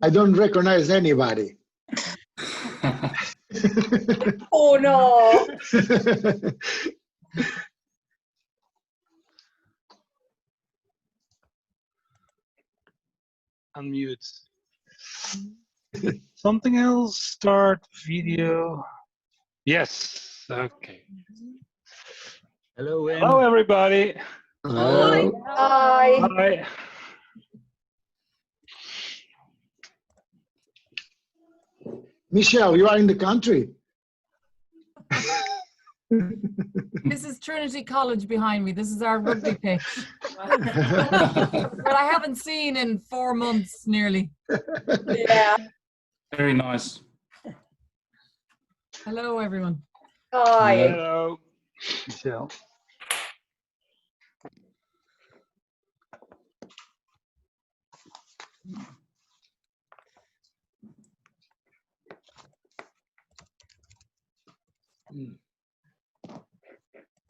I don't recognize anybody. Oh no! Unmute. Something else. Start video. Yes. Okay. Hello, Em. Hello, everybody. Hello. Hi. Hi. Michelle, you are in the country. This is Trinity College behind me. This is our rugby pitch. But I haven't seen in 4 months nearly. Yeah. Very nice. Hello, everyone. Hi. Hello, Michelle.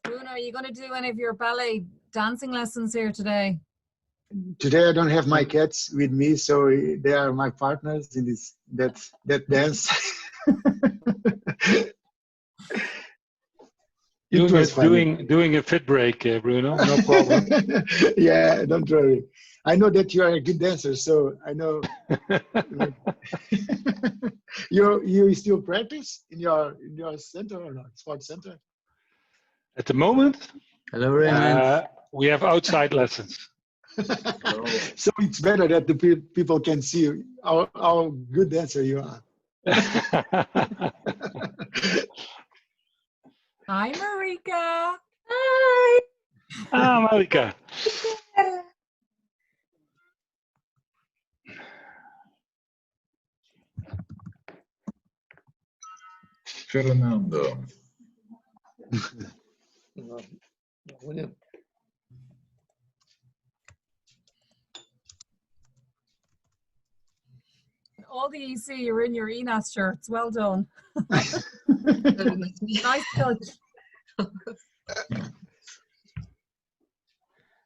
Bruno, are you going to do any of your ballet dancing lessons here today? Today I don't have my cats with me, so they are my partners in this that dance. Doing a fit break, Bruno. No problem. Yeah, don't worry. I know that you are a good dancer, so I know. You still practice in your center or not? Sports center? At the moment, Hello, Raymond. we have outside lessons. So it's better that the people can see how good dancer you are. Hi, Marika. Hi. Ah, Marika. Fernando. All the EC, you're in your ENAS shirts. Well done. Nice touch.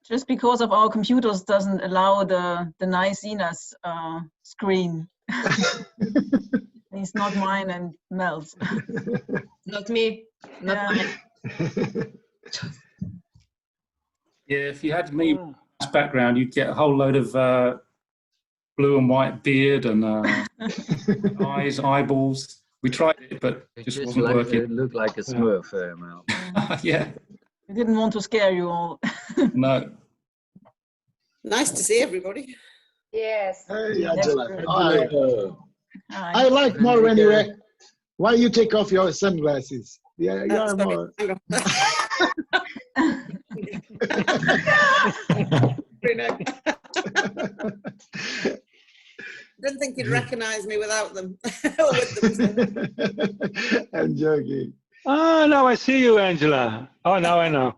Just because of our computers doesn't allow the nice ENAS screen. It's not mine and Mel's. Not me. Not mine. Yeah, if you had me as background, you'd get a whole load of blue and white beard and eyes, eyeballs. We tried it, but it just wasn't working. It looked like a Smurf, Mel. Yeah. I didn't want to scare you all. No. Nice to see everybody. Yes. Hey, Angela. Hi. I like more when you wear. Why you take off your sunglasses? Yeah, you are more. Hang on. Didn't think you'd recognise me without them. Or with them. I'm joking. Oh, now I see you, Angela. Oh, now I know.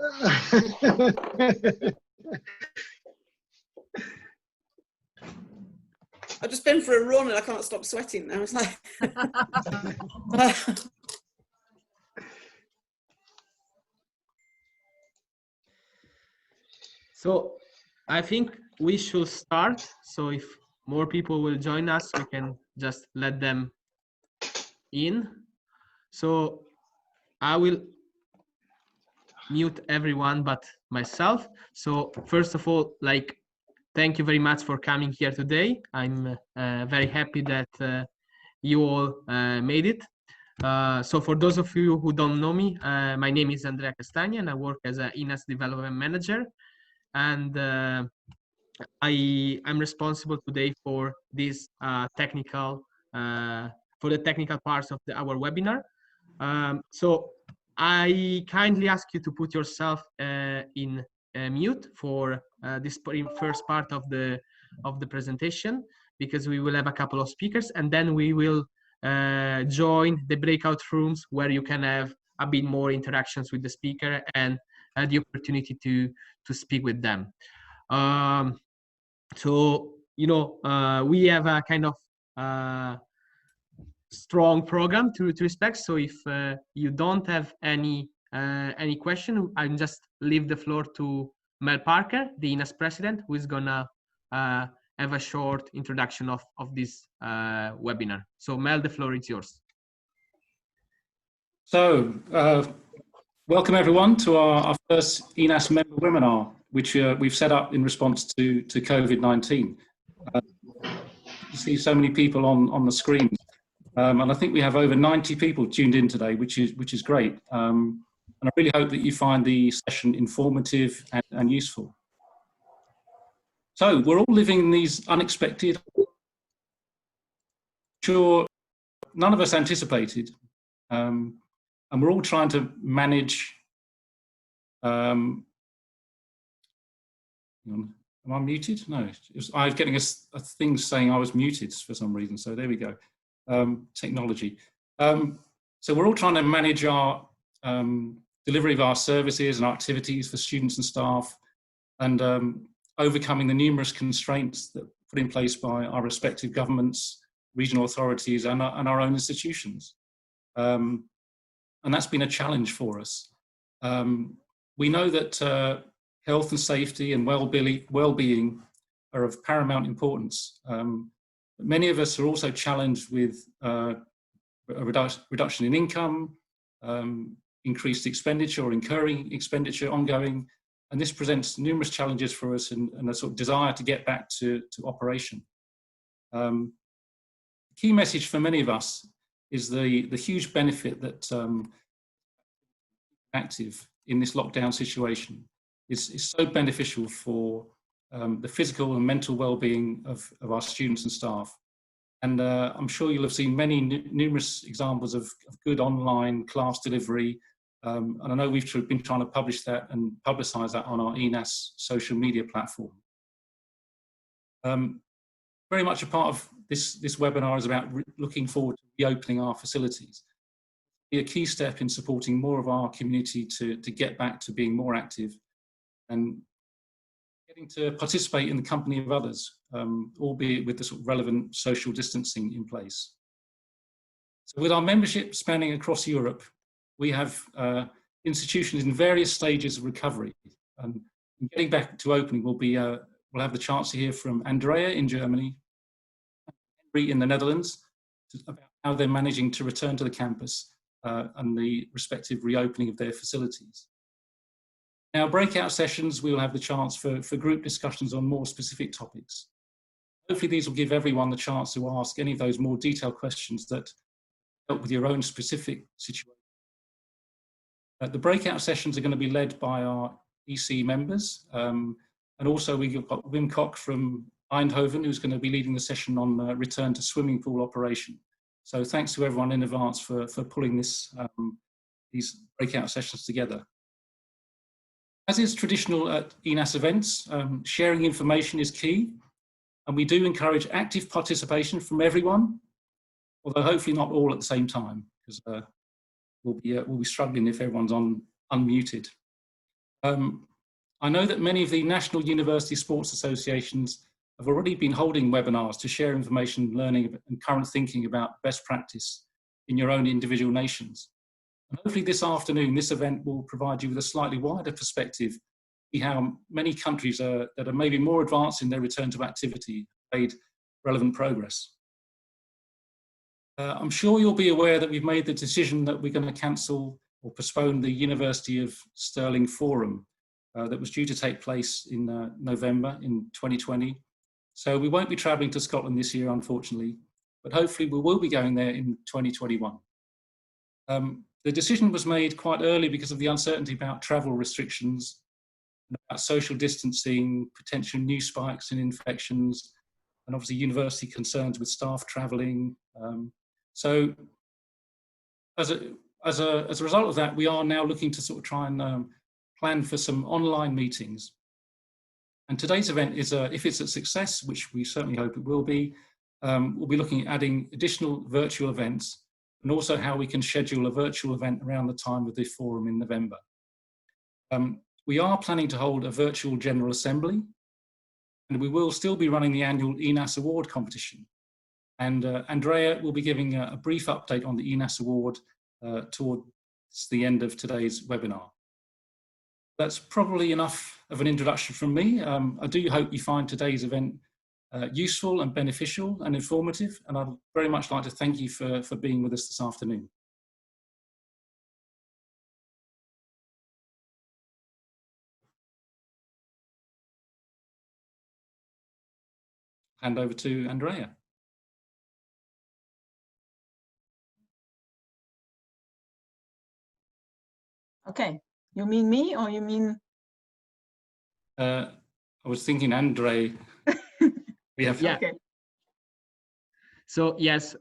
I've just been for a run and I can't stop sweating now. It's like. So I think we should start. So if more people will join us, we can just let them in. So I will mute everyone but myself. So first of all, thank you very much for coming here today. I'm very happy that you all made it. So for those of you who don't know me, my name is Andrea Castagna and I work as an ENAS development manager. And I'm responsible today for this technical parts of our webinar. So I kindly ask you to put yourself in mute for this first part of the presentation, because we will have a couple of speakers, and then we will join the breakout rooms where you can have a bit more interactions with the speaker and the opportunity to speak with them. So we have a kind of strong program to respect. So if you don't have any question, I'll just leave the floor to Mel Parker, the ENAS president, who is gonna have a short introduction of this webinar. So Mel, the floor is yours. So, welcome everyone to our first ENAS member webinar, which we've set up in response to COVID-19. You see so many people on the screen, and I think we have over 90 people tuned in today, which is great. And I really hope that you find the session informative and useful. So we're all living in these unexpected, sure, none of us anticipated, and we're all trying to manage. Am I muted? No, I was getting a thing saying I was muted for some reason. So there we go. Technology. So we're all trying to manage our delivery of our services and our activities for students and staff, and overcoming the numerous constraints that are put in place by our respective governments, regional authorities, and our own institutions. And that's been a challenge for us. We know that health and safety and well-being are of paramount importance. Many of us are also challenged with a reduction in income, increased expenditure or incurring expenditure ongoing, and this presents numerous challenges for us and a sort of desire to get back to operation. The key message for many of us is the huge benefit that active in this lockdown situation is so beneficial for the physical and mental well-being of our students and staff. And I'm sure you'll have seen many numerous examples of good online class delivery. And I know we've been trying to publish that and publicise that on our ENAS social media platform. Very much a part of this webinar is about looking forward to reopening our facilities. Be a key step in supporting more of our community to get back to being more active and getting to participate in the company of others, albeit with the sort of relevant social distancing in place. So with our membership spanning across Europe, we have institutions in various stages of recovery. And getting back to opening will be, we'll have the chance to hear from Andrea in Germany, Henry in the Netherlands, about how they're managing to return to the campus and the respective reopening of their facilities. Now, breakout sessions, we will have the chance for group discussions on more specific topics. Hopefully these will give everyone the chance to ask any of those more detailed questions that help with your own specific situation. The breakout sessions are going to be led by our EC members. And also we've got Wim Kok from Eindhoven, who's going to be leading the session on return to swimming pool operation. So thanks to everyone in advance for pulling this, these breakout sessions together. As is traditional at ENAS events, sharing information is key, and we do encourage active participation from everyone, although hopefully not all at the same time, because we'll be struggling if everyone's unmuted. I know that many of the national university sports associations have already been holding webinars to share information, learning, and current thinking about best practice in your own individual nations. And hopefully this afternoon, this event will provide you with a slightly wider perspective, see how many countries that are maybe more advanced in their return to activity made relevant progress. I'm sure you'll be aware that we've made the decision that we're going to cancel or postpone the University of Stirling Forum that was due to take place in November in 2020. So we won't be travelling to Scotland this year, unfortunately, but hopefully we will be going there in 2021. The decision was made quite early because of the uncertainty about travel restrictions, about social distancing, potential new spikes in infections, and obviously university concerns with staff travelling. So as a result of that, we are now looking to sort of try and plan for some online meetings. And today's event is, if it's a success, which we certainly hope it will be, we'll be looking at adding additional virtual events and also how we can schedule a virtual event around the time of the forum in November. We are planning to hold a virtual General Assembly, and we will still be running the annual ENAS Award competition. And Andrea will be giving a brief update on the ENAS Award towards the end of today's webinar. That's probably enough of an introduction from me. I do hope you find today's event useful and beneficial and informative. And I'd very much like to thank you for being with us this afternoon. Hand over to Andrea. Okay, you mean me or you mean? I was thinking, Andre. We have. Yeah. Okay. So yes,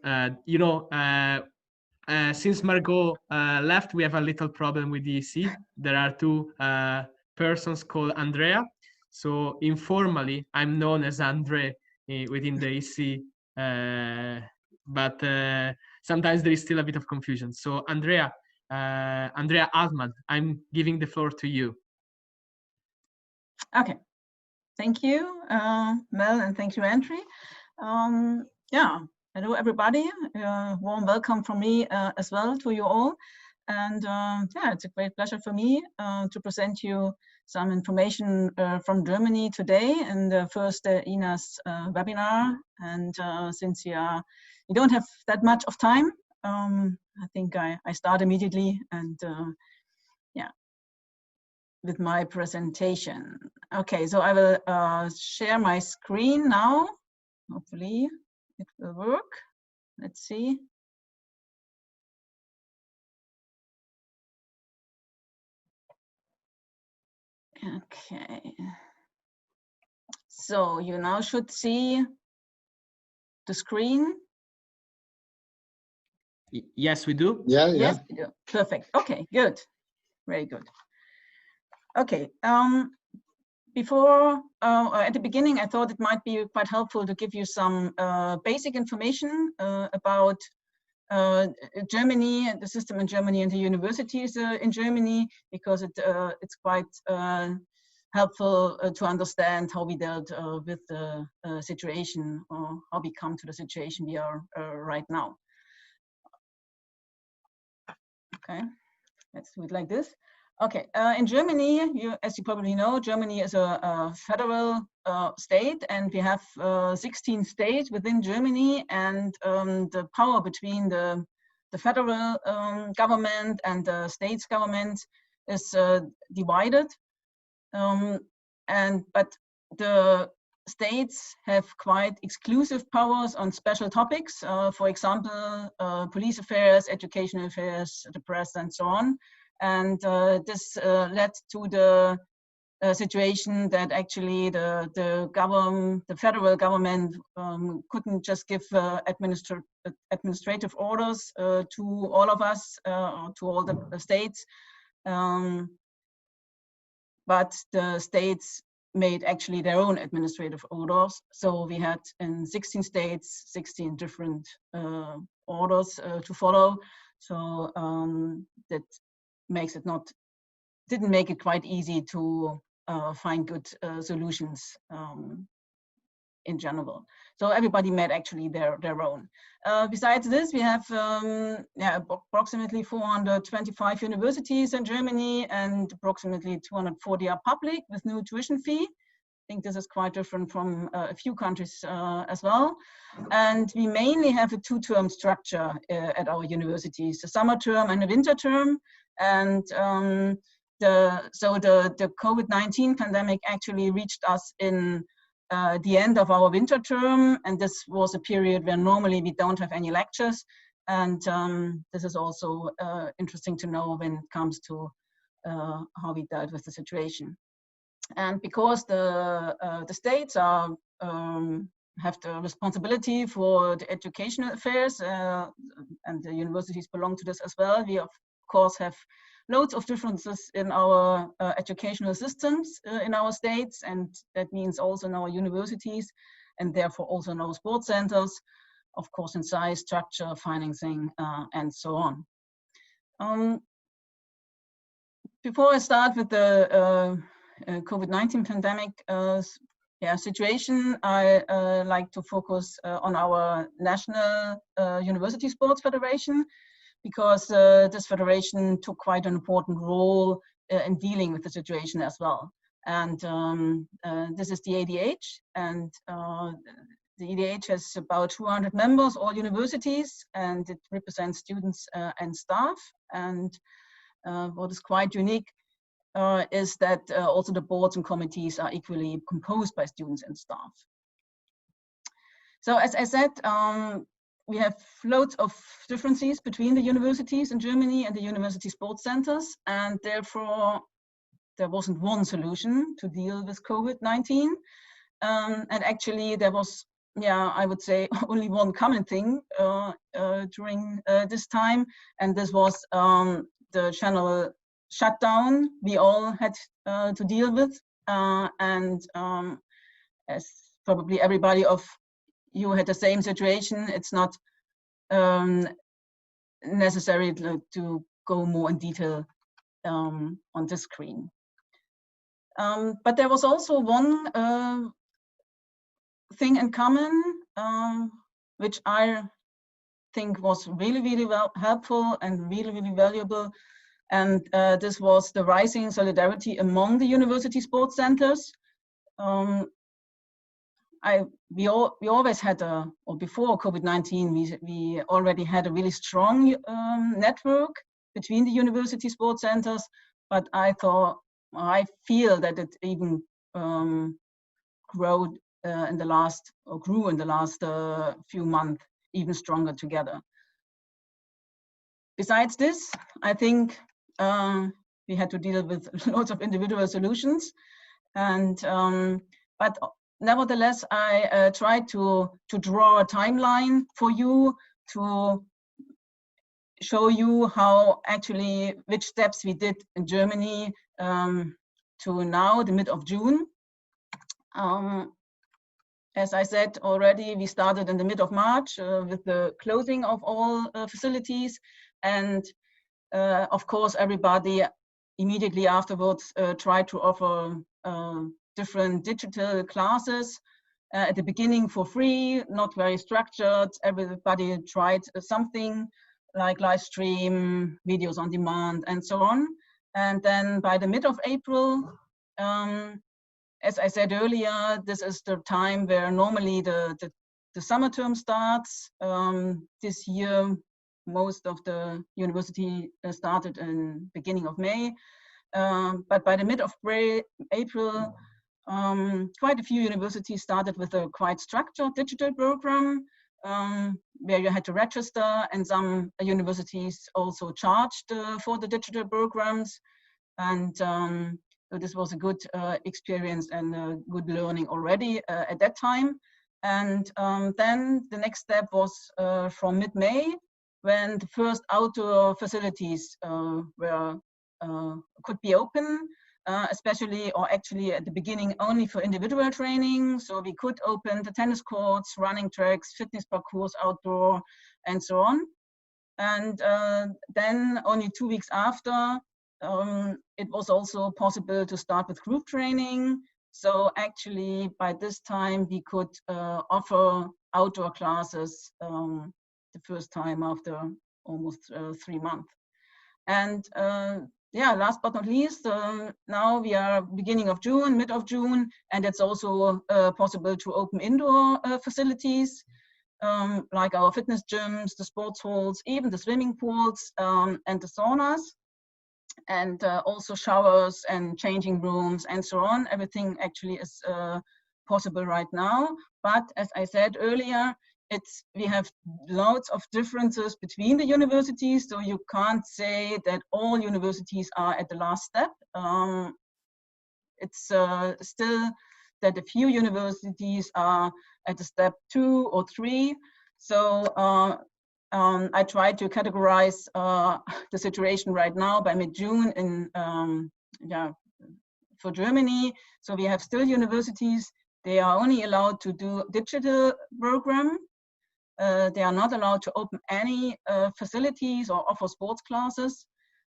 you know, since Margot left, we have a little problem with the EC. There are two persons called Andrea. So informally, I'm known as Andre within the EC, but sometimes there is still a bit of confusion. So Andrea Altman, I'm giving the floor to you. Okay. Thank you, Mel, and thank you, Andrew. Yeah, hello everybody. Warm welcome from me as well to you all. And yeah, it's a great pleasure for me to present you some information from Germany today in the first ENAS webinar. And since you don't have that much of time, I think I start immediately and yeah, with my presentation. Okay, so I will share my screen now. Hopefully it will work. Let's see. Okay. So you now should see the screen. Yes, we do. Yeah, Yes, yeah. we do. Perfect. Okay, good. Very good. Okay. Before, at the beginning, I thought it might be quite helpful to give you some basic information about Germany, the system in Germany and the universities in Germany, because it's quite helpful to understand how we dealt with the situation or how we come to the situation we are right now. Okay, let's do it like this. Okay, in Germany, as you probably know, Germany is a federal state, and we have 16 states within Germany, and the power between the federal government and the states government is divided. But the states have quite exclusive powers on special topics, for example, police affairs, educational affairs, the press, and so on. And this led to the situation that actually the federal government couldn't just give administrative orders to all of us, to all the states. But the states made actually their own administrative orders. So we had in 16 states, 16 different orders to follow. So that makes it didn't make it quite easy to find good solutions in general. So everybody made actually their own. Besides this, we have approximately 425 universities in Germany, and approximately 240 are public with no tuition fee. I think this is quite different from a few countries as well. And we mainly have a two-term structure at our universities, a summer term and a winter term. And the COVID-19 pandemic actually reached us in the end of our winter term, and this was a period where normally we don't have any lectures. And this is also interesting to know when it comes to how we dealt with the situation. And because the states are have the responsibility for the educational affairs, and the universities belong to this as well, we of course have loads of differences in our educational systems in our states, and that means also in our universities, and therefore also in our sports centers, of course in size, structure, financing, and so on. Before I start with the COVID-19 pandemic situation, I like to focus on our National University Sports Federation, because this federation took quite an important role in dealing with the situation as well. And this is the ADH, and the EDH has about 200 members, all universities, and it represents students and staff. And what is quite unique is that also the boards and committees are equally composed by students and staff. So as I said, we have loads of differences between the universities in Germany and the university sports centers, and therefore there wasn't one solution to deal with COVID-19. And actually there was, I would say, only one common thing during this time, and this was the general shutdown we all had to deal with. And as probably everybody of you had the same situation, it's not necessary to go more in detail on this screen. But there was also one thing in common, which I think was really, really helpful and really, really valuable. And this was the rising solidarity among the university sports centers. We always had or before COVID-19, we already had a really strong network between the university sports centers, but I feel that it even grew in the last few months even stronger together. Besides this, I think we had to deal with lots of individual solutions, and but nevertheless, I tried to draw a timeline for you to show you how actually which steps we did in Germany to now, the mid of June. As I said already, we started in the mid of March with the closing of all facilities, and of course everybody immediately afterwards tried to offer different digital classes. At the beginning for free, not very structured. Everybody tried something like live stream, videos on demand, and so on. And then by the mid of April, as I said earlier, this is the time where normally the summer term starts. This year, most of the university started in beginning of May. But by the mid of April, quite a few universities started with a quite structured digital program where you had to register, and some universities also charged for the digital programs. And so this was a good experience and a good learning already at that time. And then the next step was from mid-May, when the first outdoor facilities could be open, especially, or actually at the beginning only for individual training. So we could open the tennis courts, running tracks, fitness parcours outdoor, and so on. And then only 2 weeks after, it was also possible to start with group training. So actually by this time we could offer outdoor classes the first time after almost 3 months. And last but not least, now we are beginning of June, mid of June, and it's also possible to open indoor facilities like our fitness gyms, the sports halls, even the swimming pools and the saunas, and also showers and changing rooms and so on. Everything actually is possible right now. But as I said earlier, we have lots of differences between the universities, so you can't say that all universities are at the last step. It's still that a few universities are at the step 2 or 3. So I tried to categorize the situation right now by mid-June in for Germany. So we have still universities, they are only allowed to do digital program. They are not allowed to open any facilities or offer sports classes.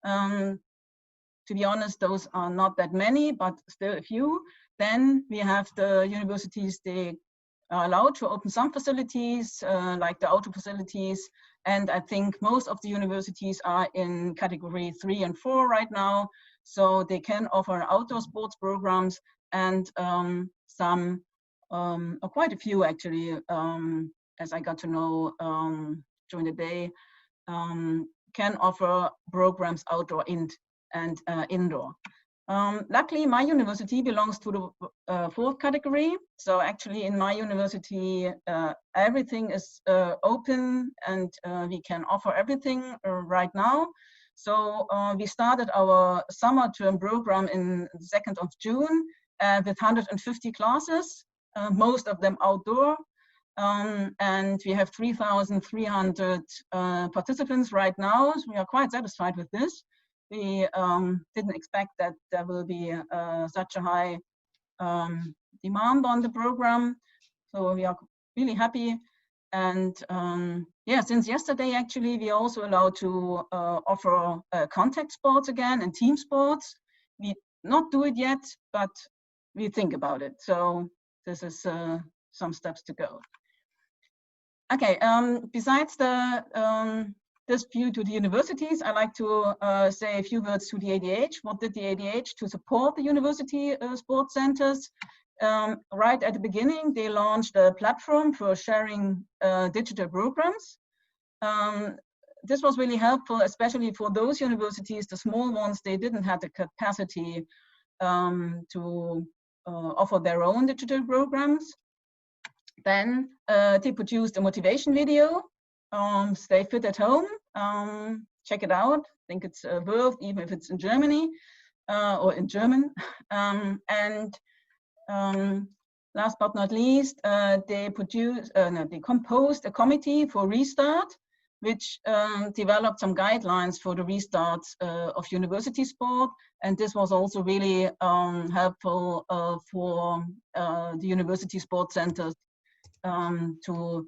To be honest, those are not that many, but still a few. Then we have the universities, they are allowed to open some facilities, like the outdoor facilities. And I think most of the universities are in category 3 and 4 right now. So they can offer outdoor sports programs, and some, or quite a few actually, as I got to know during the day, can offer programs outdoor and indoor. Luckily, my university belongs to the 4th category. So actually in my university, everything is open, and we can offer everything right now. So we started our summer term program in the 2nd of June with 150 classes, most of them outdoor. And we have 3,300 participants right now. So we are quite satisfied with this. We didn't expect that there will be such a high demand on the program. So we are really happy. And yeah, since yesterday, actually, we are also allowed to offer contact sports again and team sports. We not do it yet, but we think about it. So this is some steps to go. Okay, besides this view to the universities, I'd like to say a few words to the ADH. What did the ADH to support the university sports centers? Right at the beginning, they launched a platform for sharing digital programs. This was really helpful, especially for those universities, the small ones, they didn't have the capacity to offer their own digital programs. Then they produced a motivation video, Stay Fit at Home, check it out. I think it's worth, even if it's in Germany or in German. And last but not least, they composed a committee for restart, which developed some guidelines for the restart of university sport. And this was also really helpful for the university sports centers to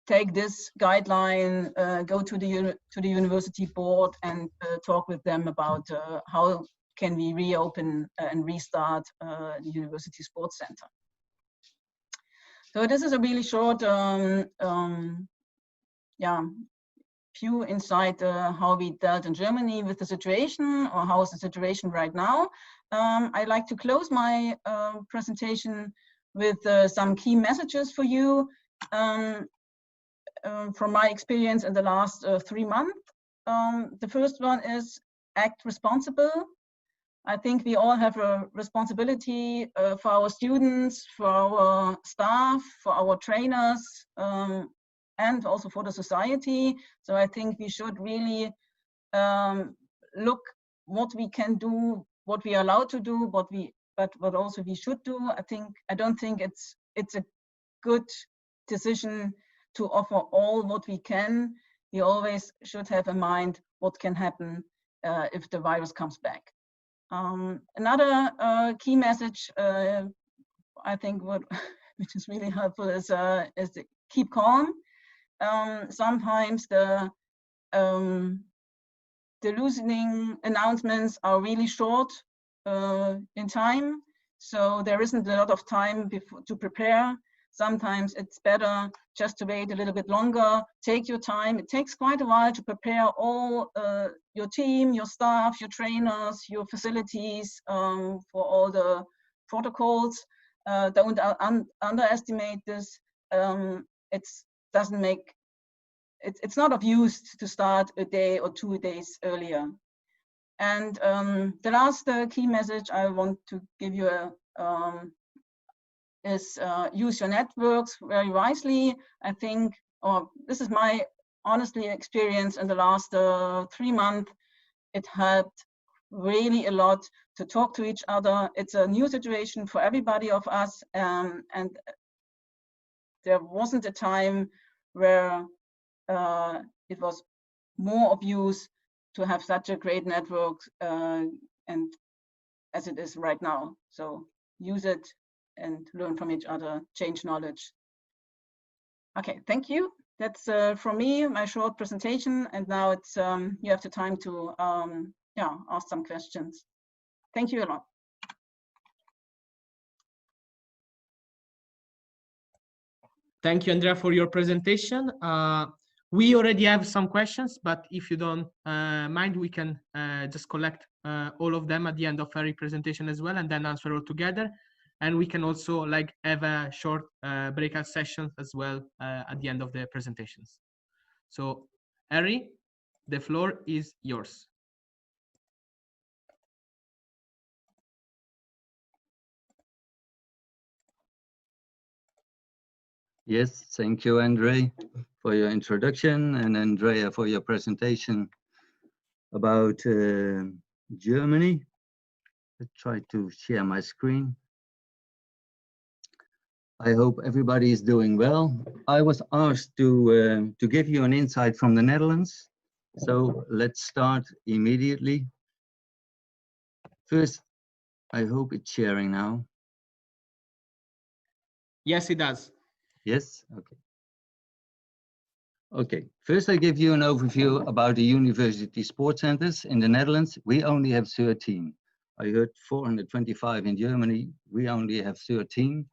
take this guideline, go to the university board and talk with them about how can we reopen and restart the university sports center. So this is a really short view inside how we dealt in Germany with the situation, or how is the situation right now. I'd like to close my presentation with some key messages for you from my experience in the last 3 months. The first one is act responsible. I think we all have a responsibility for our students, for our staff, for our trainers, and also for the society. So I think we should really look what we can do, what we are allowed to do, but what also we should do. I don't think it's a good decision to offer all what we can. We always should have in mind what can happen if the virus comes back. Another key message I think which is really helpful is to keep calm. Sometimes the loosening announcements are really short in time, so there isn't a lot of time to prepare. Sometimes it's better just to wait a little bit longer, take your time. It takes quite a while to prepare all your team, your staff, your trainers, your facilities for all the protocols. Don't underestimate this. It's not of use to start a day or 2 days earlier. And the last key message I want to give you is use your networks very wisely. I think, this is my honestly experience in the last 3 months. It helped really a lot to talk to each other. It's a new situation for everybody of us, and there wasn't a time where it was more of use to have such a great network and as it is right now. So use it and learn from each other, change knowledge. Okay, thank you. That's from me, my short presentation, and now it's you have the time to ask some questions. Thank you a lot. Thank you, Andrea, for your presentation. We already have some questions, but if you don't mind, we can just collect all of them at the end of every presentation as well, and then answer all together. And we can also like have a short breakout session as well at the end of the presentations. So, Harry, the floor is yours. Yes, thank you, Andre, for your introduction, and Andrea for your presentation about Germany. Let's try to share my screen. I hope everybody is doing well. I was asked to give you an insight from the Netherlands. So let's start immediately. First, I hope it's sharing now. Yes, it does. Yes, okay. Okay, first I give you an overview about the university sports centers in the Netherlands. We only have 13. I heard 425 in Germany. We only have 13.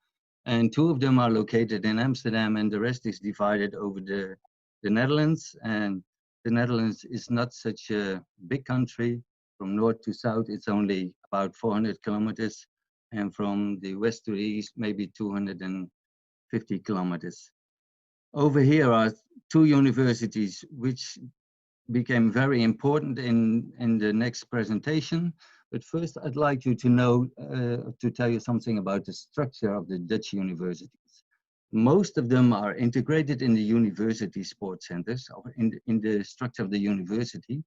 And 2 of them are located in Amsterdam, and the rest is divided over the Netherlands. And the Netherlands is not such a big country. From north to south, it's only about 400 kilometers. And from the west to the east, maybe 250 kilometers. Over here are 2 universities which became very important in the next presentation. But first, I'd like you to know, to tell you something about the structure of the Dutch universities. Most of them are integrated in the university sports centers, or in the structure of the university.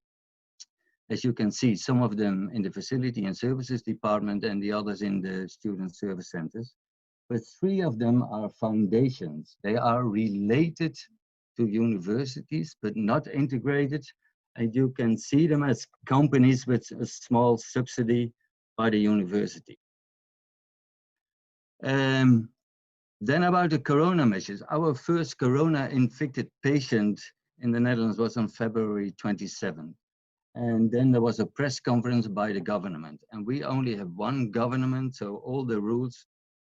As you can see, some of them in the facility and services department and the others in the student service centers. But 3 of them are foundations. They are related to universities, but not integrated. And you can see them as companies with a small subsidy by the university. Then about the corona measures. Our first corona-infected patient in the Netherlands was on February 27th. And then there was a press conference by the government. And we only have 1 government, so all the rules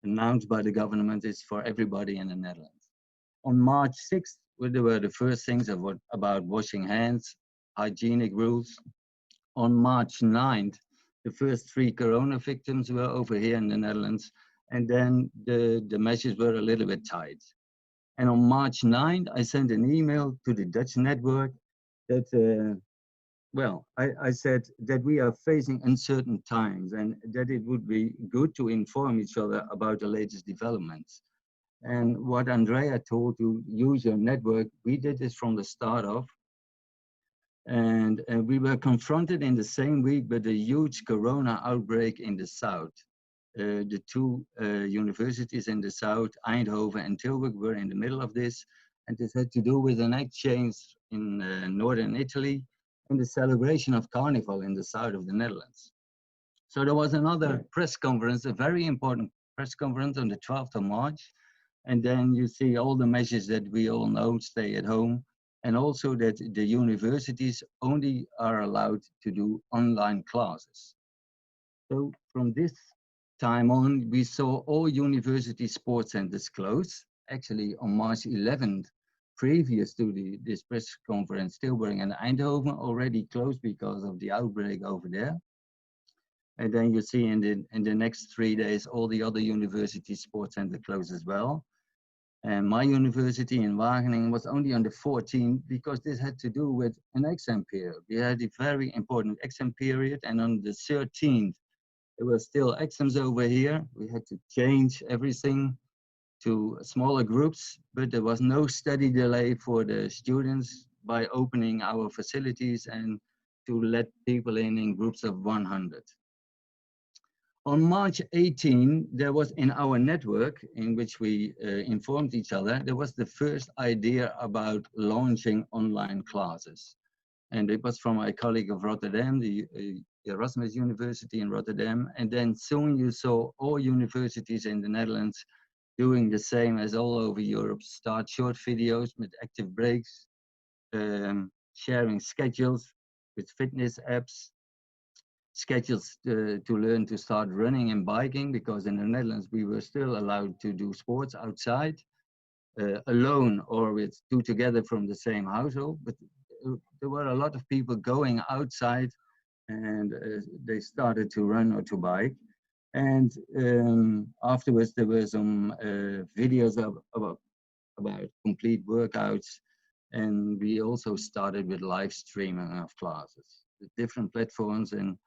announced by the government is for everybody in the Netherlands. On March 6th, there were the first things about washing hands, hygienic rules. On March 9th, the first 3 corona victims were over here in the Netherlands, and then the measures were a little bit tight. And on March 9th, I sent an email to the Dutch network that I said that we are facing uncertain times and that it would be good to inform each other about the latest developments. And what Andrea told you, use your network, we did this from the start off. And we were confronted in the same week with a huge corona outbreak in the south. The 2 universities in the south, Eindhoven and Tilburg, were in the middle of this. And this had to do with an exchange in northern Italy and the celebration of Carnival in the south of the Netherlands. So there was another press conference, a very important press conference on the 12th of March. And then you see all the measures that we all know, stay at home, and also that the universities only are allowed to do online classes. So from this time on, we saw all university sports centers close. Actually, on March 11th, previous to this press conference, Tilburg and Eindhoven already closed because of the outbreak over there. And then you see in the next 3 days, all the other university sports centers closed as well. And my university in Wageningen was only on the 14th because this had to do with an exam period. We had a very important exam period, and on the 13th, there were still exams over here. We had to change everything to smaller groups, but there was no study delay for the students by opening our facilities and to let people in groups of 100. On March 18, there was in our network in which we informed each other, there was the first idea about launching online classes. And it was from my colleague of Rotterdam, the Erasmus University in Rotterdam. And then soon you saw all universities in the Netherlands doing the same as all over Europe, start short videos with active breaks, sharing schedules with fitness apps, schedules to learn to start running and biking, because in the Netherlands we were still allowed to do sports outside. alone or with two together from the same household, but there were a lot of people going outside, and they started to run or to bike. And afterwards there were some videos about complete workouts, and we also started with live streaming of classes, with different platforms. And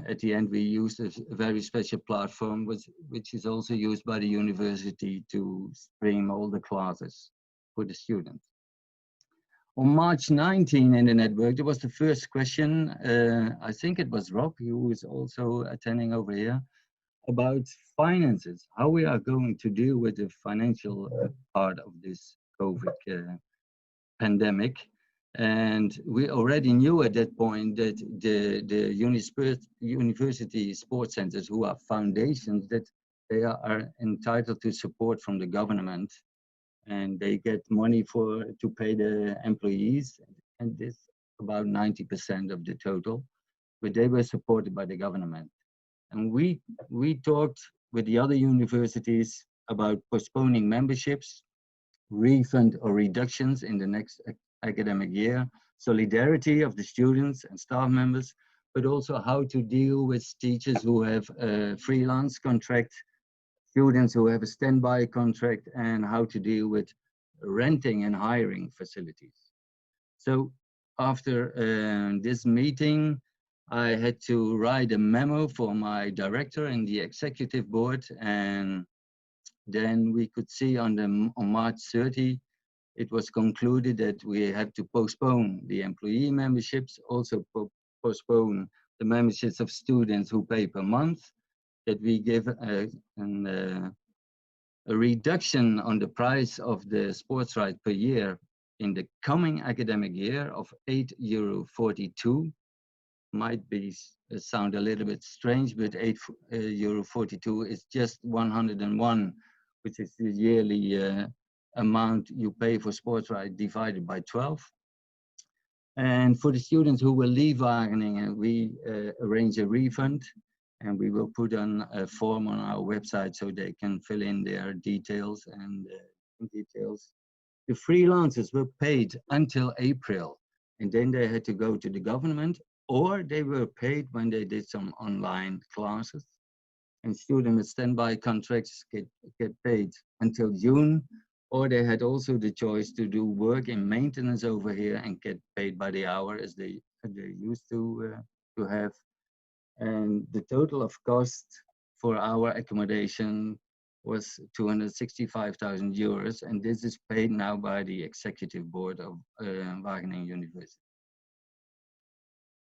at the end we used a very special platform which is also used by the university to stream all the classes for the students. On March 19 in the network, there was the first question, I think it was Rob, who is also attending over here, about finances, how we are going to deal with the financial part of this COVID pandemic. And we already knew at that point that the university sports centers, who are foundations, that they are entitled to support from the government, and they get money to pay the employees, and this about 90% of the total, but they were supported by the government. And we talked with the other universities about postponing memberships, refund or reductions in the next academic year, solidarity of the students and staff members, but also how to deal with teachers who have a freelance contract, students who have a standby contract, and how to deal with renting and hiring facilities. So after this meeting, I had to write a memo for my director and the executive board, and then we could see on March 30, it was concluded that we have to postpone the employee memberships, also postpone the memberships of students who pay per month, that we give a reduction on the price of the sports right per year in the coming academic year of €8.42. Might be sound a little bit strange, but €8.42 is just 101, which is the yearly amount you pay for sports right divided by 12. And for the students who will leave Wageningen, we arrange a refund, and we will put on a form on our website so they can fill in their details and details. The freelancers were paid until April, and then they had to go to the government, or they were paid when they did some online classes. And students with standby contracts get paid until June, or they had also the choice to do work in maintenance over here and get paid by the hour as they used to have. And the total of cost for our accommodation was €265,000, and this is paid now by the executive board of Wageningen University.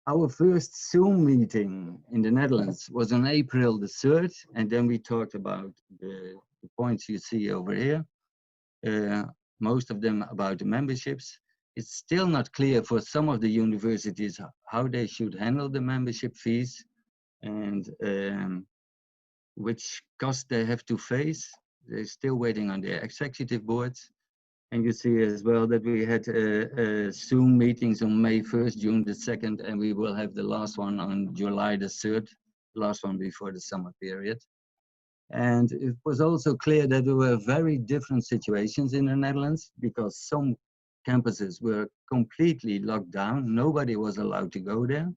Our first Zoom meeting in the Netherlands was on April the 3rd, and then we talked about the points you see over here, most of them about the memberships. It's still not clear for some of the universities how they should handle the membership fees and which costs they have to face. They're still waiting on their executive boards. And you see as well that we had Zoom meetings on May 1st, June the 2nd, and we will have the last one on July the 3rd, last one before the summer period. And it was also clear that there were very different situations in the Netherlands, because some campuses were completely locked down. Nobody was allowed to go there.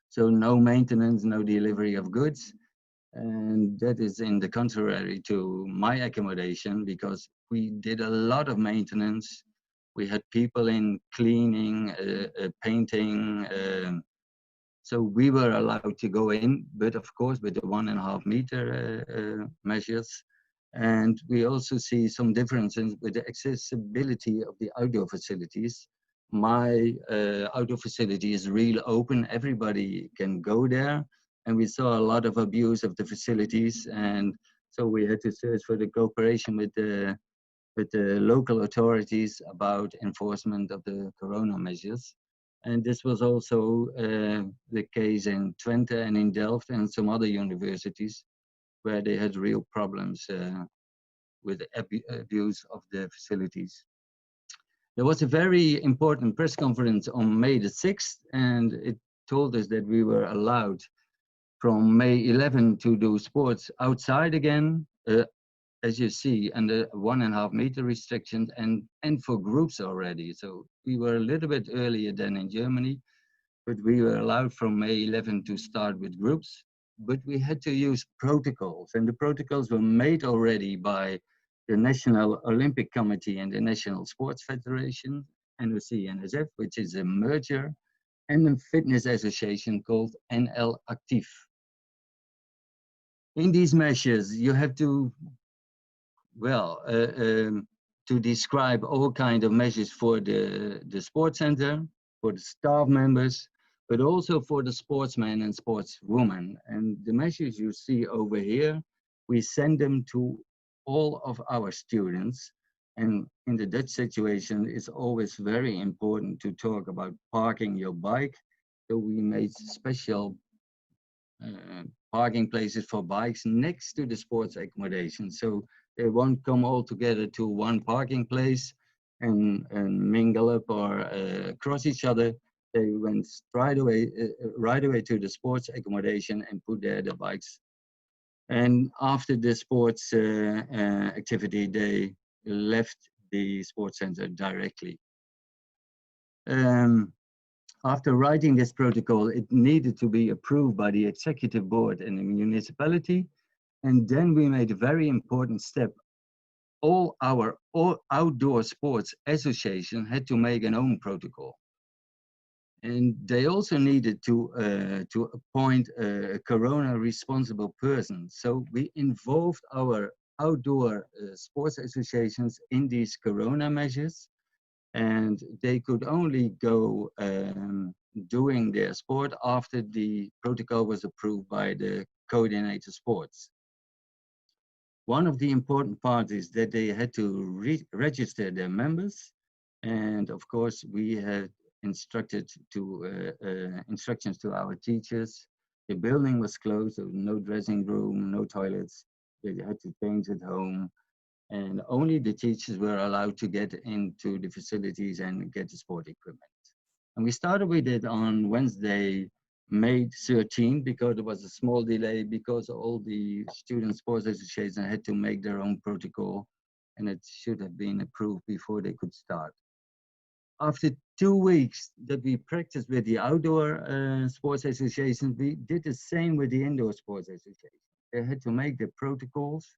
So no maintenance, no delivery of goods. And that is in the contrary to my accommodation, because we did a lot of maintenance. We had people in cleaning, painting. So we were allowed to go in, but of course with the 1.5 meter measures. And we also see some differences with the accessibility of the outdoor facilities. My outdoor facility is real open. Everybody can go there. And we saw a lot of abuse of the facilities. And so we had to search for the cooperation with the local authorities about enforcement of the corona measures. And this was also the case in Twente and in Delft and some other universities where they had real problems with abuse of the facilities. There was a very important press conference on May the 6th, and it told us that we were allowed from May 11 to do sports outside again. as you see, under 1.5 meter restrictions and for groups already. So we were a little bit earlier than in Germany, but we were allowed from May 11 to start with groups. But we had to use protocols, and the protocols were made already by the National Olympic Committee and the National Sports Federation, NOC, NSF, which is a merger, and a fitness association called NL Actief. In these measures, you have to, well, to describe all kinds of measures for the sports center, for the staff members, but also for the sportsmen and sportswomen. And the measures you see over here, we send them to all of our students. And in the Dutch situation, it's always very important to talk about parking your bike. So we made special parking places for bikes next to the sports accommodation. So they won't come all together to one parking place and mingle up or cross each other. They went right away to the sports accommodation and put there the bikes. And after the sports activity, they left the sports center directly. After writing this protocol, it needed to be approved by the executive board and the municipality. And then we made a very important step. All our outdoor sports association had to make an own protocol. And they also needed to appoint a corona responsible person. So we involved our outdoor sports associations in these corona measures, and they could only go doing their sport after the protocol was approved by the coordinator sports. One of the important parts is that they had to register their members, and of course we had instructions to our teachers. The building was closed, so no dressing room, no toilets. They had to change at home, and only the teachers were allowed to get into the facilities and get the sport equipment. And we started with it on Wednesday, May 13, because there was a small delay because all the student sports associations had to make their own protocol, and it should have been approved before they could start. After 2 weeks that we practiced with the outdoor sports associations, we did the same with the indoor sports association. They had to make their protocols.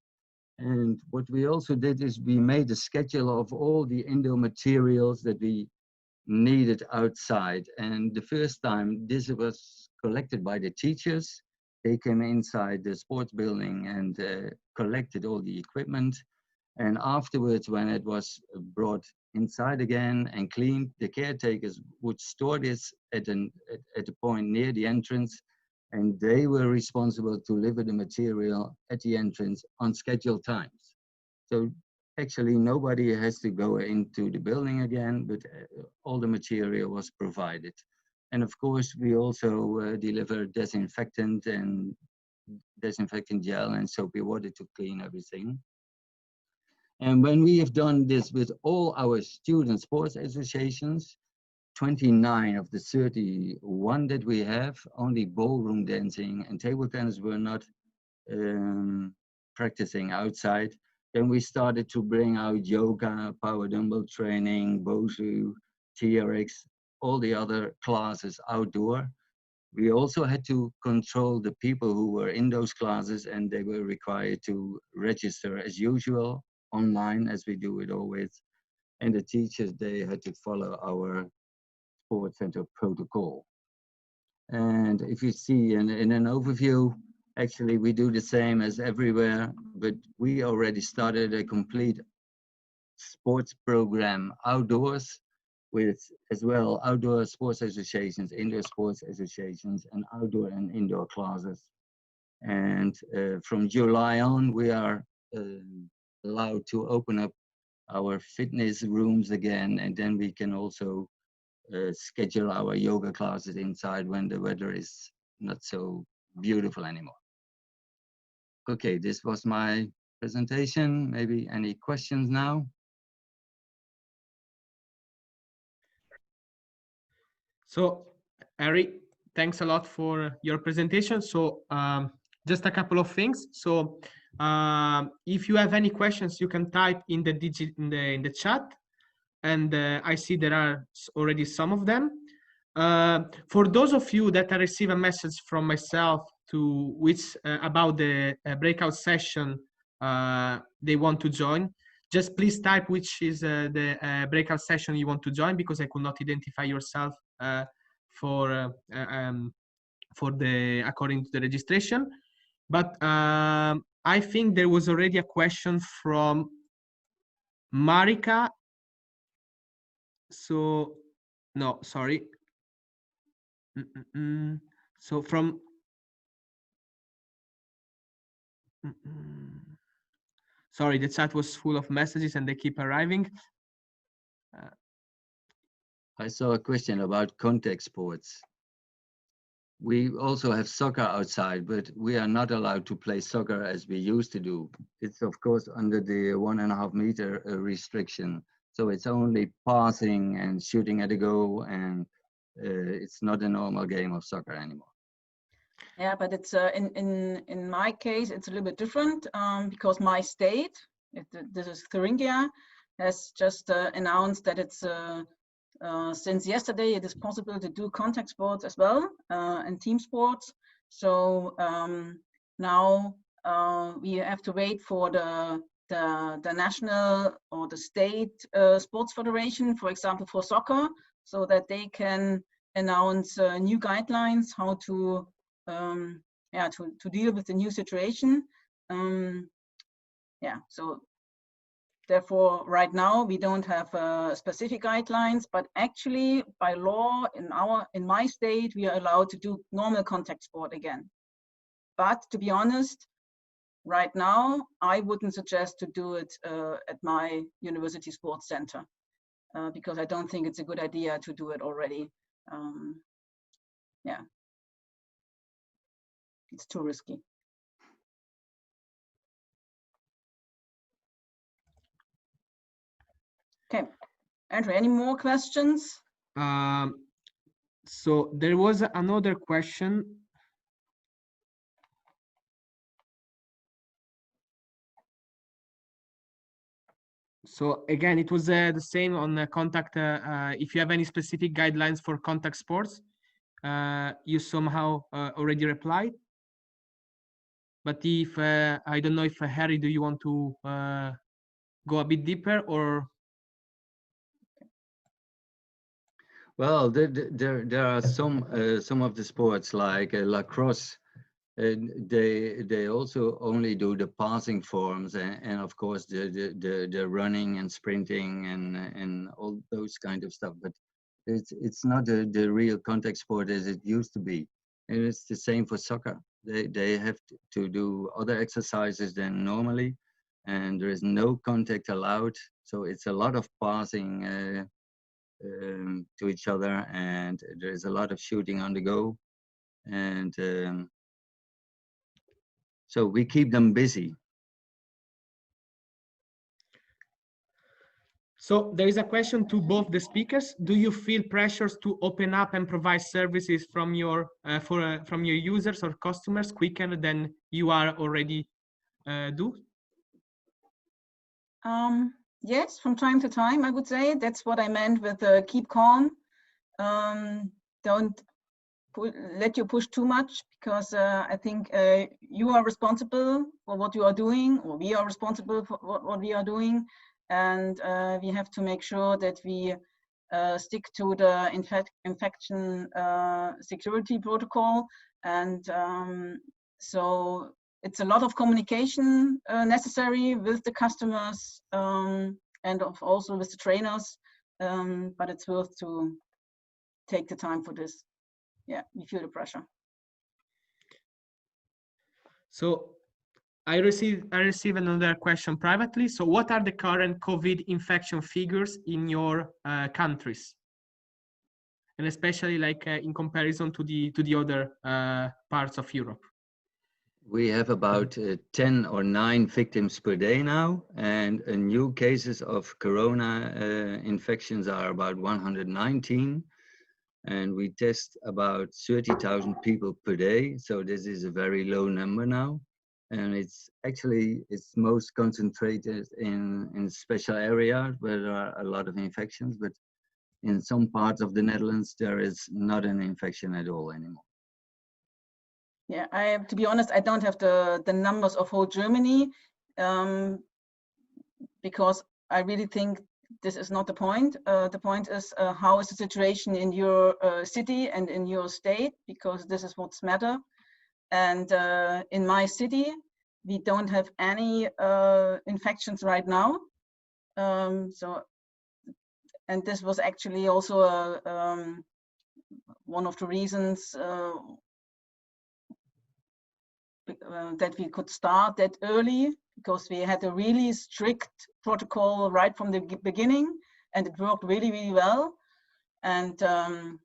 And what we also did is we made a schedule of all the indoor materials that we needed outside. And the first time this was collected by the teachers. They came inside the sports building and collected all the equipment. And afterwards, when it was brought inside again and cleaned, the caretakers would store this at a point near the entrance, and they were responsible to deliver the material at the entrance on scheduled times. So actually nobody has to go into the building again, but all the material was provided. And of course, we also deliver disinfectant and disinfectant gel and soapy water to clean everything. And when we have done this with all our student sports associations, 29 of the 31 that we have, only ballroom dancing and table tennis were not practicing outside. Then we started to bring out yoga, power dumbbell training, BOSU, TRX, all the other classes outdoor. We also had to control the people who were in those classes, and they were required to register as usual online, as we do it always. And the teachers, they had to follow our sports center protocol. And if you see in an overview, actually we do the same as everywhere, but we already started a complete sports program outdoors with as well outdoor sports associations, indoor sports associations, and outdoor and indoor classes. And from July on, we are allowed to open up our fitness rooms again, and then we can also schedule our yoga classes inside when the weather is not so beautiful anymore. Okay, this was my presentation. Maybe any questions now? So, Ari, thanks a lot for your presentation. So, just a couple of things. So, If you have any questions, you can type in the in the chat, and I see there are already some of them. For those of you that I receive a message from myself to which about the breakout session they want to join, just please type which is the breakout session you want to join, because I could not identify yourself for the according to the registration. But I think there was already a question from Marika. So no, sorry. So from sorry, the chat was full of messages and they keep arriving. I saw a question about contact sports. We also have soccer outside, but we are not allowed to play soccer as we used to do. It's of course under the 1.5 meter restriction. So it's only passing and shooting at a goal, and it's not a normal game of soccer anymore. Yeah, but it's in my case, it's a little bit different because my state, this is Thuringia, has just announced that it's since yesterday it is possible to do contact sports as well and team sports. So now we have to wait for the national or the state sports federation, for example, for soccer, so that they can announce new guidelines how to to deal with the new situation. So therefore, right now we don't have specific guidelines, but actually by law in my state we are allowed to do normal contact sport again. But to be honest, right now I wouldn't suggest to do it at my university sports center because I don't think it's a good idea to do it already. It's too risky. Okay, Andrew, any more questions? So there was another question. So again, it was the same on the contact. If you have any specific guidelines for contact sports, you somehow already replied. But if I don't know if Harry, do you want to go a bit deeper or? Well, there are some of the sports like lacrosse. They also only do the passing forms and of course the running and sprinting and all those kind of stuff. But it's not the real contact sport as it used to be, and it's the same for soccer. They have to do other exercises than normally, and there is no contact allowed. So it's a lot of passing to each other, and there's a lot of shooting on the go, and so we keep them busy. So there is a question to both the speakers. Do you feel pressures to open up and provide services from your from your users or customers quicker than you are already do? Yes, from time to time, I would say. That's what I meant with keep calm. Don't let you push too much, because I think you are responsible for what you are doing, or we are responsible for what we are doing. And we have to make sure that we stick to the infection security protocol. And so it's a lot of communication necessary with the customers and also with the trainers, but it's worth to take the time for this. Yeah, you feel the pressure. So I receive another question privately. So what are the current COVID infection figures in your countries? And especially like in comparison to the other parts of Europe? We have about 10 or 9 victims per day now, and new cases of corona infections are about 119. And we test about 30,000 people per day. So this is a very low number now. and it's most concentrated in special areas where there are a lot of infections, but in some parts of the Netherlands there is not an infection at all anymore. Yeah, to be honest, I don't have the numbers of whole Germany, because I really think this is not the point. The point is how is the situation in your city and in your state, because this is what's matter. And in my city, we don't have any infections right now. And this was actually also one of the reasons that we could start that early, because we had a really strict protocol right from the beginning, and it worked really, really well. And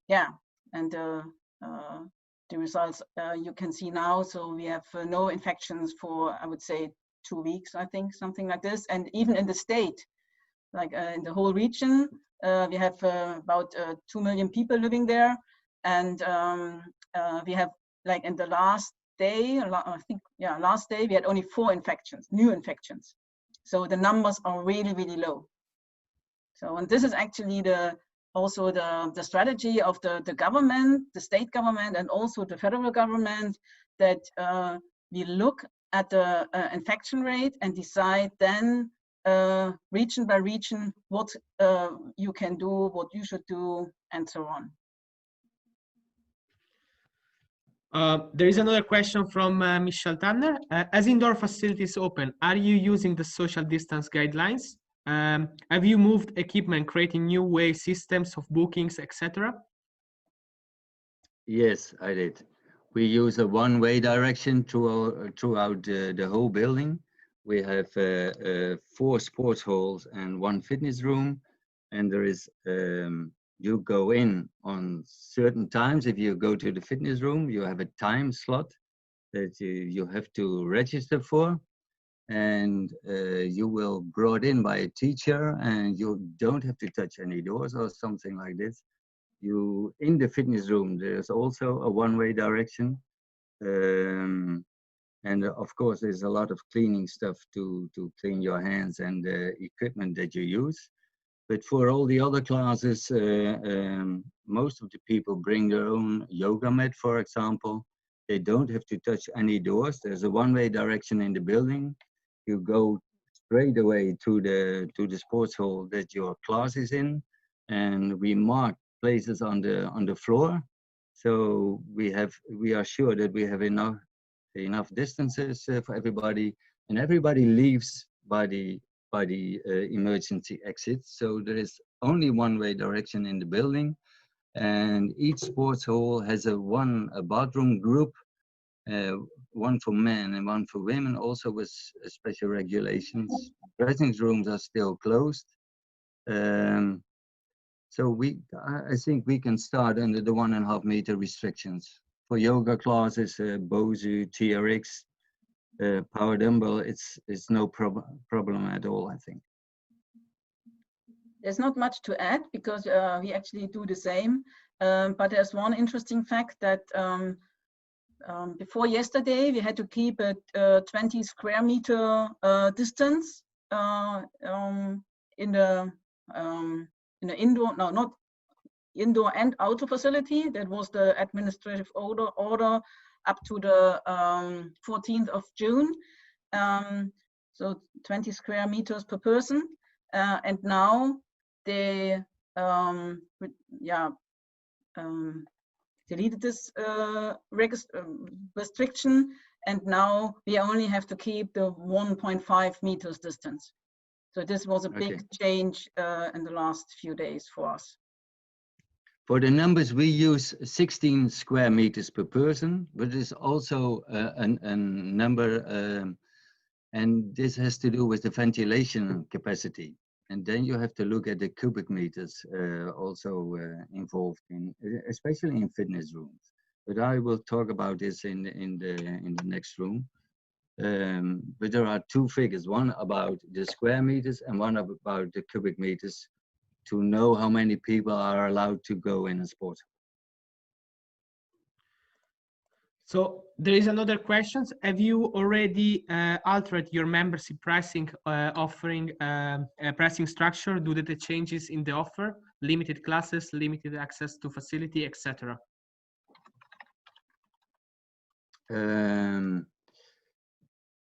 yeah, and the results you can see now. So we have no infections for, I would say, 2 weeks, I think, something like this. And even in the state, like in the whole region, we have about 2 million people living there. And we have, like in the last day, I think, yeah, last day, we had only 4 infections, new infections. So the numbers are really, really low. So, and this is actually also the strategy of the government, the state government, and also the federal government, that we look at the infection rate and decide then region by region what you can do, what you should do, and so on. There is another question from Michelle Tanner. As indoor facilities open, are you using the social distance guidelines? Have you moved equipment, creating new way systems of bookings, etc.? Yes, I did. We use a one-way direction throughout the whole building. We have 4 sports halls and 1 fitness room, and there is you go in on certain times. If you go to the fitness room, you have a time slot that you have to register for, and you will brought in by a teacher, and you don't have to touch any doors or something like this. You in the fitness room, there's also a one-way direction, and of course there's a lot of cleaning stuff to clean your hands and the equipment that you use. But for all the other classes, most of the people bring their own yoga mat, for example. They don't have to touch any doors. There's a one-way direction in the building. You go straight away to the sports hall that your class is in, and we mark places on the floor. So we are sure that we have enough distances for everybody, and everybody leaves by the emergency exit. So there is only one-way direction in the building, and each sports hall has a bathroom group, one for men and one for women, also with special regulations. Dressing rooms are still closed. So I think we can start under the 1.5 meter restrictions. For yoga classes, BOSU, TRX, power dumbbell, it's no problem at all, I think. There's not much to add, because we actually do the same. But there's one interesting fact that before yesterday, we had to keep a 20 square meter distance in the indoor, no, not indoor and outdoor facility. That was the administrative order up to the 14th of June. So 20 square meters per person. And now they deleted this restriction, and now we only have to keep the 1.5 meters distance. So this was a big change in the last few days for us. For the numbers, we use 16 square meters per person, but there's also a number, and this has to do with the ventilation capacity. And then you have to look at the cubic meters also involved in, especially in fitness rooms. But I will talk about this in the next room. But there are 2 figures, one about the square meters and one about the cubic meters, to know how many people are allowed to go in a sport. So there is another question. Have you already altered your membership pricing offering pricing structure due to the changes in the offer, limited classes, limited access to facility, etc.?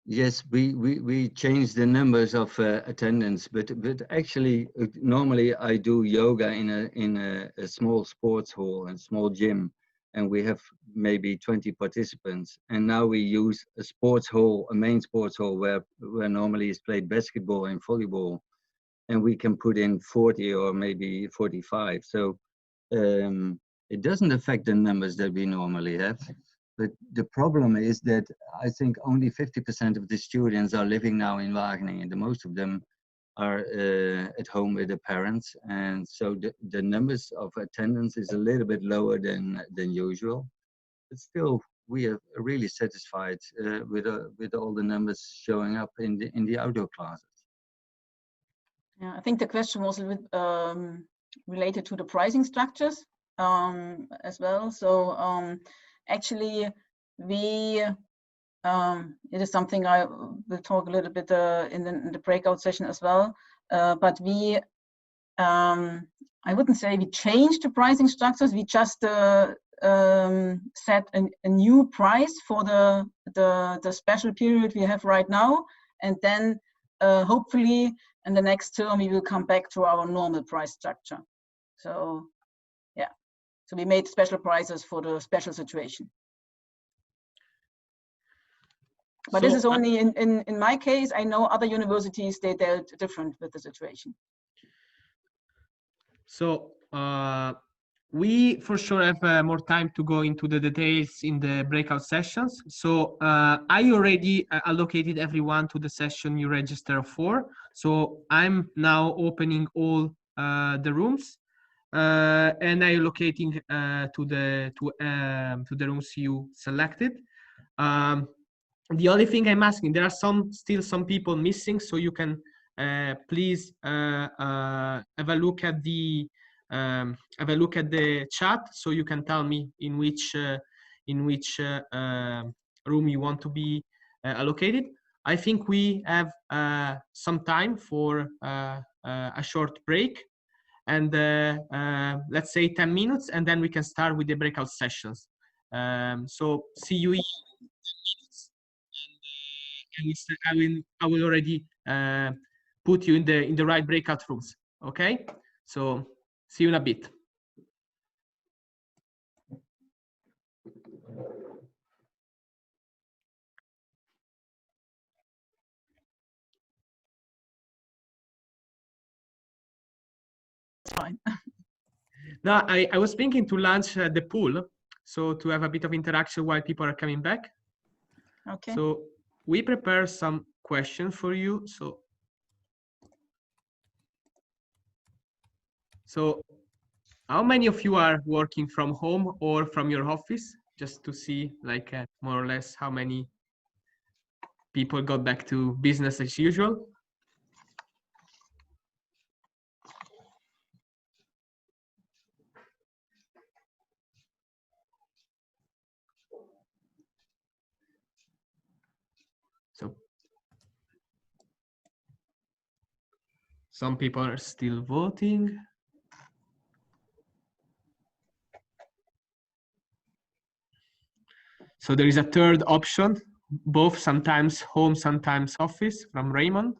Yes, we changed the numbers of attendance, but actually normally I do yoga in a small sports hall and small gym, and we have maybe 20 participants. And now we use a sports hall, a main sports hall where normally is played basketball and volleyball, and we can put in 40 or maybe 45. So it doesn't affect the numbers that we normally have. But the problem is that I think only 50% of the students are living now in Wageningen, and most of them are at home with their parents. And so the numbers of attendance is a little bit lower than usual. But still, we are really satisfied with all the numbers showing up in the outdoor classes. Yeah, I think the question was a bit related to the pricing structures as well. So actually, it is something I will talk a little bit in the breakout session as well. But I wouldn't say we changed the pricing structures. We just set a new price for the special period we have right now, and then hopefully in the next term we will come back to our normal price structure. So yeah, so we made special prices for the special situation. But this is only in my case. I know other universities, they dealt different with the situation. So we for sure have more time to go into the details in the breakout sessions. So I already allocated everyone to the session you register for. So I'm now opening all the rooms and I'm allocating to the rooms you selected. The only thing I'm asking, there are still some people missing, so you can please have a look at the chat, so you can tell me in which room you want to be allocated. I think we have some time for a short break, and let's say 10 minutes, and then we can start with the breakout sessions. So see you in 10 minutes, and I will already put you in the right breakout rooms. Okay, so see you in a bit. Fine. Now, I was thinking to launch the pool, so to have a bit of interaction while people are coming back. Okay. So we prepare some questions for you. So how many of you are working from home or from your office? Just to see, like, more or less how many people got back to business as usual. So some people are still voting. So there is a third option, both sometimes home, sometimes office, from Raymond.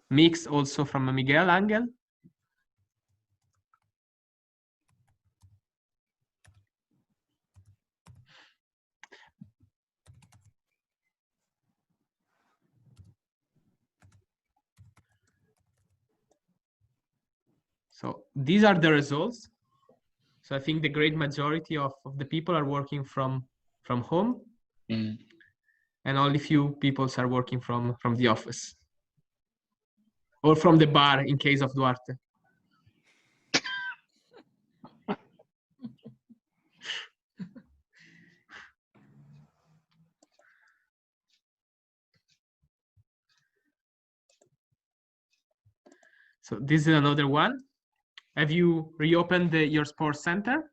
Mix also from Miguel Angel. So these are the results. So I think the great majority of the people are working from home, and only few people are working from the office or from the bar in case of Duarte. So this is another one. Have you reopened your sports center?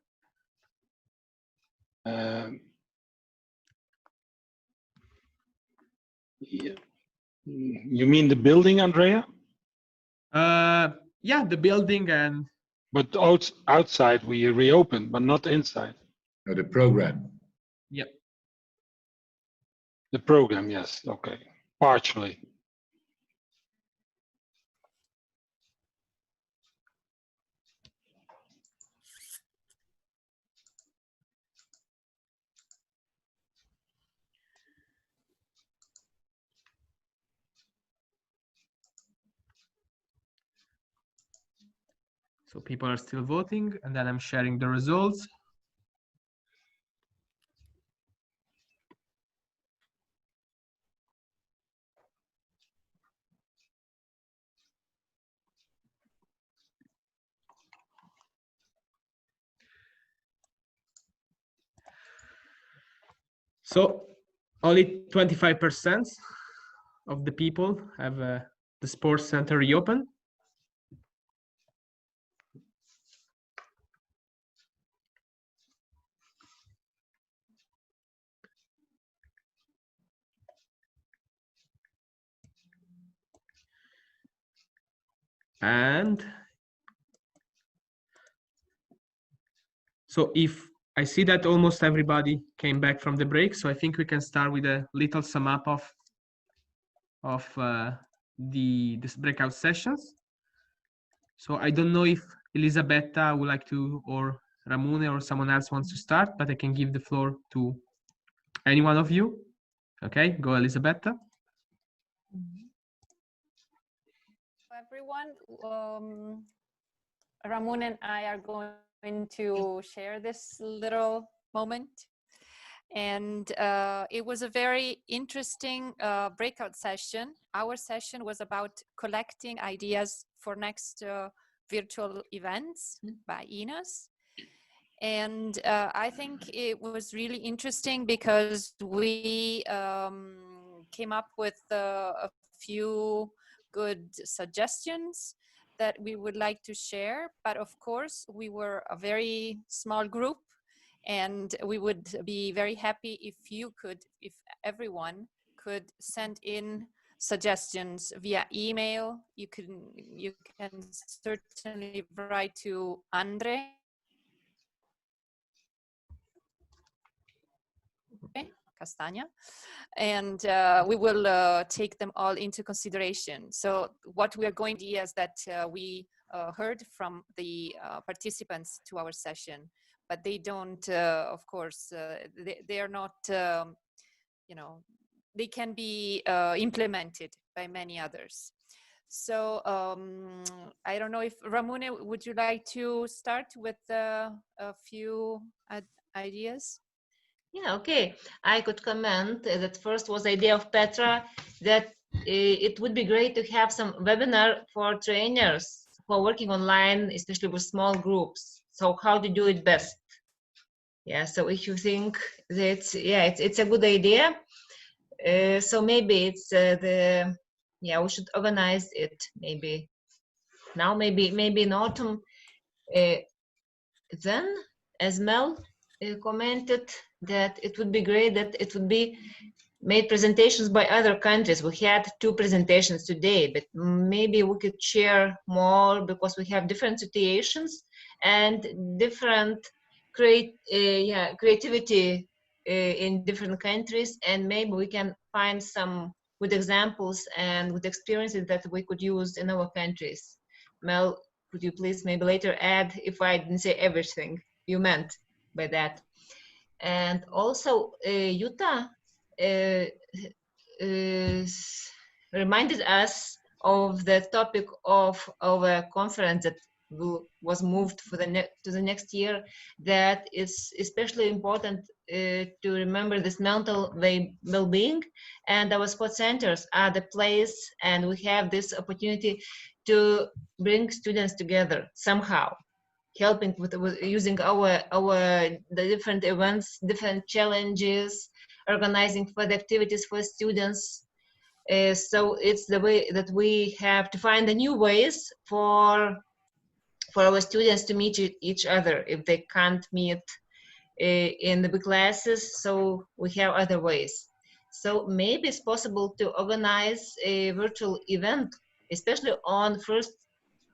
Yeah. You mean the building, Andrea? Yeah, the building and But outside we reopened, but not inside. No, the program. yeah. The program, yes. Okay. Partially. So people are still voting, and then I'm sharing the results. So only 25% of the people have the sports center reopened. And so if I see that almost everybody came back from the break, so I think we can start with a little sum up of this breakout sessions. So I don't know if Elisabetta would like to, or Ramune or someone else wants to start, but I can give the floor to any one of you. Okay, go Elisabetta. Everyone, Ramon and I are going to share this little moment. And it was a very interesting breakout session. Our session was about collecting ideas for next virtual events by ENAS. And I think it was really interesting because we came up with a few good suggestions that we would like to share. But of course, we were a very small group, and we would be very happy if everyone could send in suggestions via email. You can certainly write to Andre Castagna, and we will take them all into consideration. So what we are going to do is that we heard from the participants to our session, but they don't, of course, they are not, they can be implemented by many others. So I don't know if Ramune, would you like to start with a few ideas? Yeah, okay. I could comment that first was the idea of Petra that it would be great to have some webinar for trainers who are working online, especially with small groups. So how to do it best. Yeah, so if you think that, yeah, it's a good idea. So maybe it's we should organize it maybe now, maybe in autumn. Then, as Mel commented, that it would be great that it would be made presentations by other countries. We had 2 presentations today, but maybe we could share more because we have different situations and different creativity in different countries, and maybe we can find some good examples and good experiences that we could use in our countries. Mel, could you please maybe later add if I didn't say everything you meant by that? And also Jutta reminded us of the topic of our conference that was moved to the next year, that is especially important to remember this mental well-being, and our sport centers are the place, and we have this opportunity to bring students together somehow, helping with using the different events, different challenges, organizing further activities for students. So it's the way that we have to find the new ways for our students to meet each other if they can't meet in the big classes. So we have other ways. So maybe it's possible to organize a virtual event, especially on first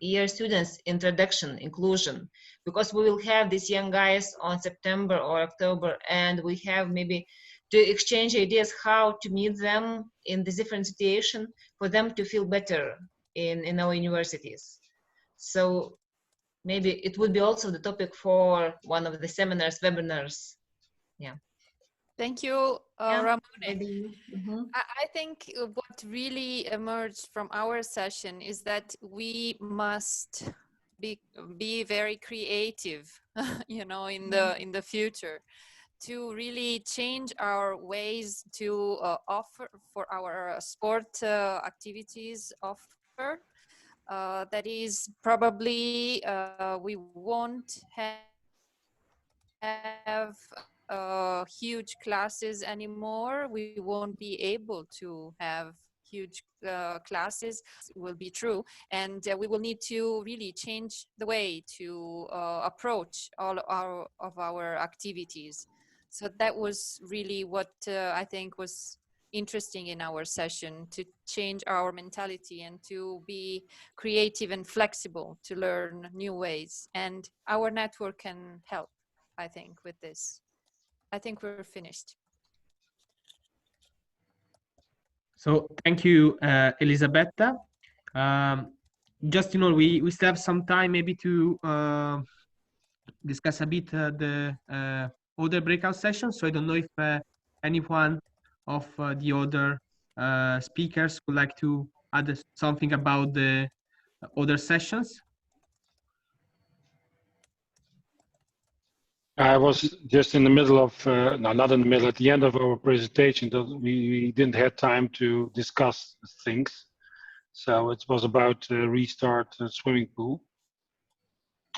year students introduction, inclusion, because we will have these young guys on September or October, and we have maybe to exchange ideas how to meet them in the different situation for them to feel better in our universities. So maybe it would be also the topic for one of the seminars, webinars. Yeah. Thank you, Ramon. Mhm. I think what really emerged from our session is that we must be very creative, you know, in the future, to really change our ways to offer for our sport activities offer. That is probably we won't have huge classes anymore. We won't be able to have huge classes. Will be true, and we will need to really change the way to approach all of our activities. So that was really what I think was interesting in our session, to change our mentality and to be creative and flexible to learn new ways. And our network can help, I think, with this. I think we're finished. So thank you, Elisabetta. Just, you know, we still have some time maybe to discuss a bit the other breakout sessions. So I don't know if anyone of the other speakers would like to add something about the other sessions. I was just in the middle of, no, not in the middle, at the end of our presentation, that we didn't have time to discuss things. So it was about restart the swimming pool.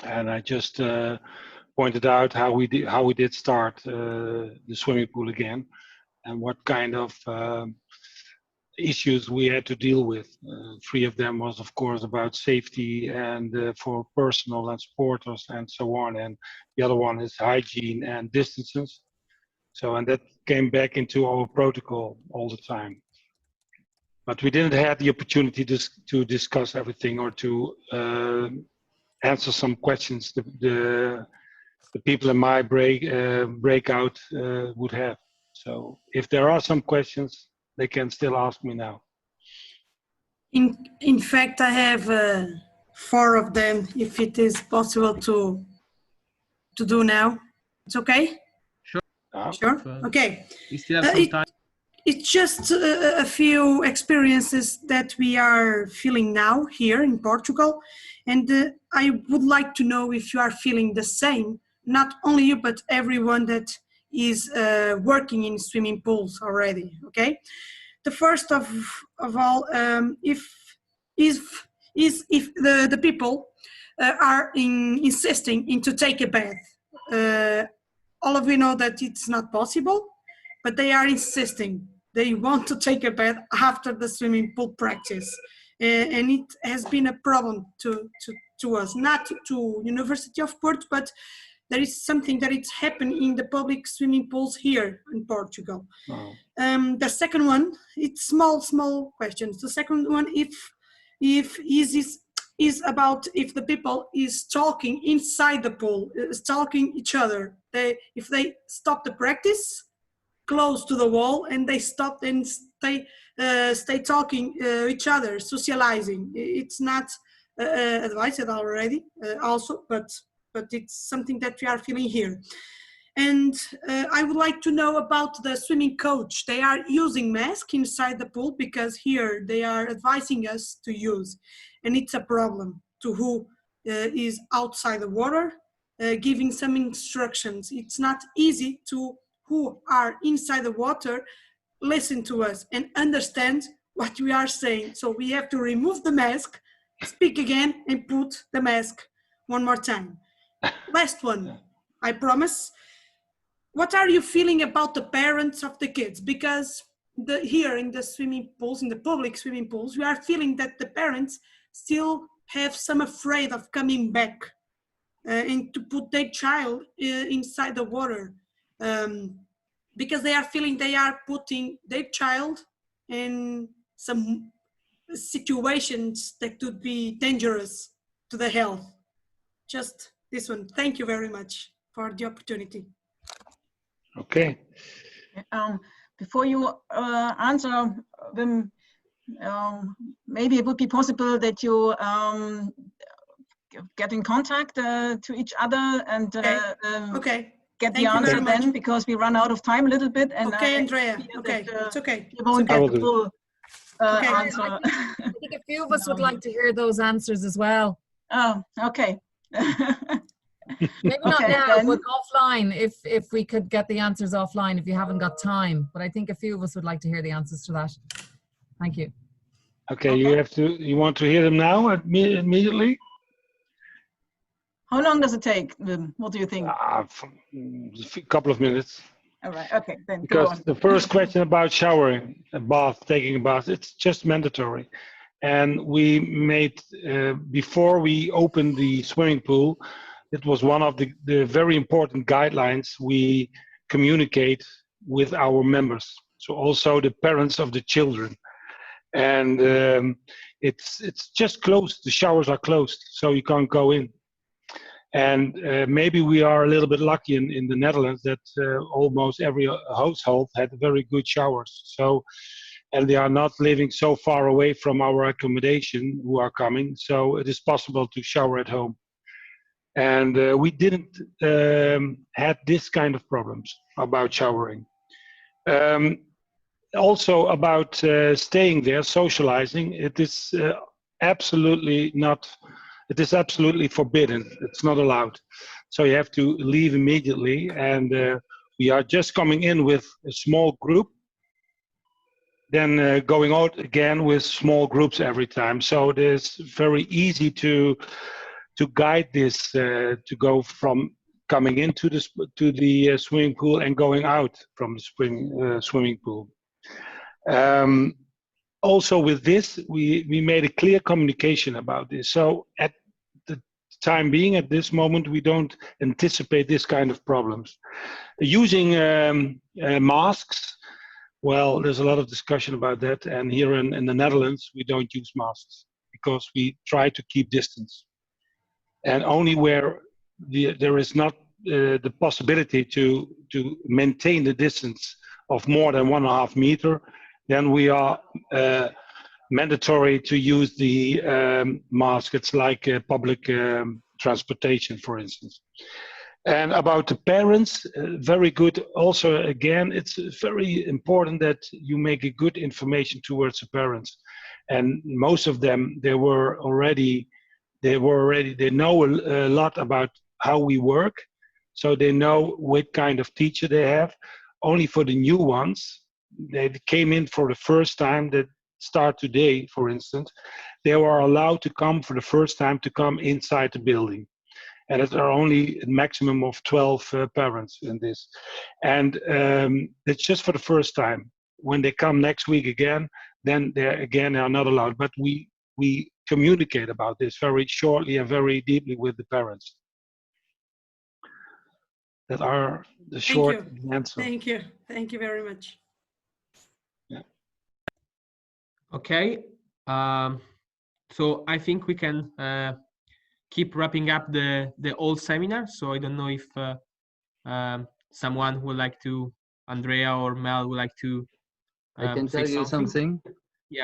And I just pointed out how we did start the swimming pool again, and what kind of issues we had to deal with. Three of them was, of course, about safety and for personal and supporters and so on. And the other one is hygiene and distances. So, and that came back into our protocol all the time. But we didn't have the opportunity to discuss everything or to answer some questions the people in my breakout would have. So if there are some questions, they can still ask me now. In fact, I have 4 of them, if it is possible to do now. It's okay? Sure. Sure? Okay. We still have some time. It's just a few experiences that we are feeling now here in Portugal. And I would like to know if you are feeling the same, not only you, but everyone that is working in swimming pools already, okay? The first of all, if the people are insisting to take a bath, all of you know that it's not possible, but they are insisting. They want to take a bath after the swimming pool practice, and it has been a problem to us, not to University of Porto, but there is something that it's happened in the public swimming pools here in Portugal. Wow. The second one, it's small questions. The second one, is about if the people is talking inside the pool, is talking each other. If they stop the practice close to the wall and they stop and stay talking each other, socializing. It's not advised already also, but it's something that we are feeling here. And I would like to know about the swimming coach. They are using masks inside the pool because here they are advising us to use. And it's a problem to who is outside the water, giving some instructions. It's not easy to who are inside the water listen to us and understand what we are saying. So we have to remove the mask, speak again, and put the mask one more time. Last one, I promise. What are you feeling about the parents of the kids? Because here in the swimming pools, in the public swimming pools, we are feeling that the parents still have some afraid of coming back and to put their child inside the water. because they are feeling they are putting their child in some situations that could be dangerous to the health. Just this one. Thank you very much for the opportunity. Okay. Before you answer them, maybe it would be possible that you get in contact to each other and Okay. get Thank the you answer very much. then, because we run out of time a little bit. And Okay, I Andrea. fear Okay, that, it's okay. you won't It's okay. get the full Okay. answer. I think a few of us would like to hear those answers as well. Oh, okay. Maybe not Okay, now, then. but offline, if we could get the answers offline, if you haven't got time. But I think a few of us would like to hear the answers to that. Thank you. Okay, you want to hear them now immediately? How long does it take? What do you think? A couple of minutes. All right, okay, then go Because on. the first question about showering, a bath, taking a bath, it's just mandatory. And we made, before we opened the swimming pool, it was one of the very important guidelines we communicate with our members. So also the parents of the children. And it's just closed, the showers are closed, so you can't go in. And maybe we are a little bit lucky in the Netherlands that almost every household had very good showers. So, and they are not living so far away from our accommodation who are coming. So it is possible to shower at home. And we didn't had this kind of problems about showering. Also about staying there, socializing, it is absolutely not. It is absolutely forbidden. It's not allowed. So you have to leave immediately. And we are just coming in with a small group, then going out again with small groups every time. So it is very easy to guide this, to go from coming into the swimming pool and going out from the swimming pool. Also with this, we made a clear communication about this. So at the time being, at this moment, we don't anticipate this kind of problems. Using masks, well, there's a lot of discussion about that. And here in the Netherlands, we don't use masks because we try to keep distance. And only where there is not the possibility to maintain the distance of more than 1.5 meters, then we are mandatory to use the mask. It's like public transportation, for instance. And about the parents, very good. Also, again, it's very important that you make a good information towards the parents. And most of them, they know a lot about how we work. So they know what kind of teacher they have. Only for the new ones, they came in for the first time, that start today, for instance, they were allowed to come for the first time to come inside the building. And there are only a maximum of 12 parents in this. And it's just for the first time. When they come next week again, then they again are not allowed. But we communicate about this very shortly and very deeply with the parents. That are the short answer. Thank you. Thank you very much. Yeah. Okay. So I think we can keep wrapping up the whole seminar. So I don't know if someone would like to, Andrea or Mel would like to I can tell you something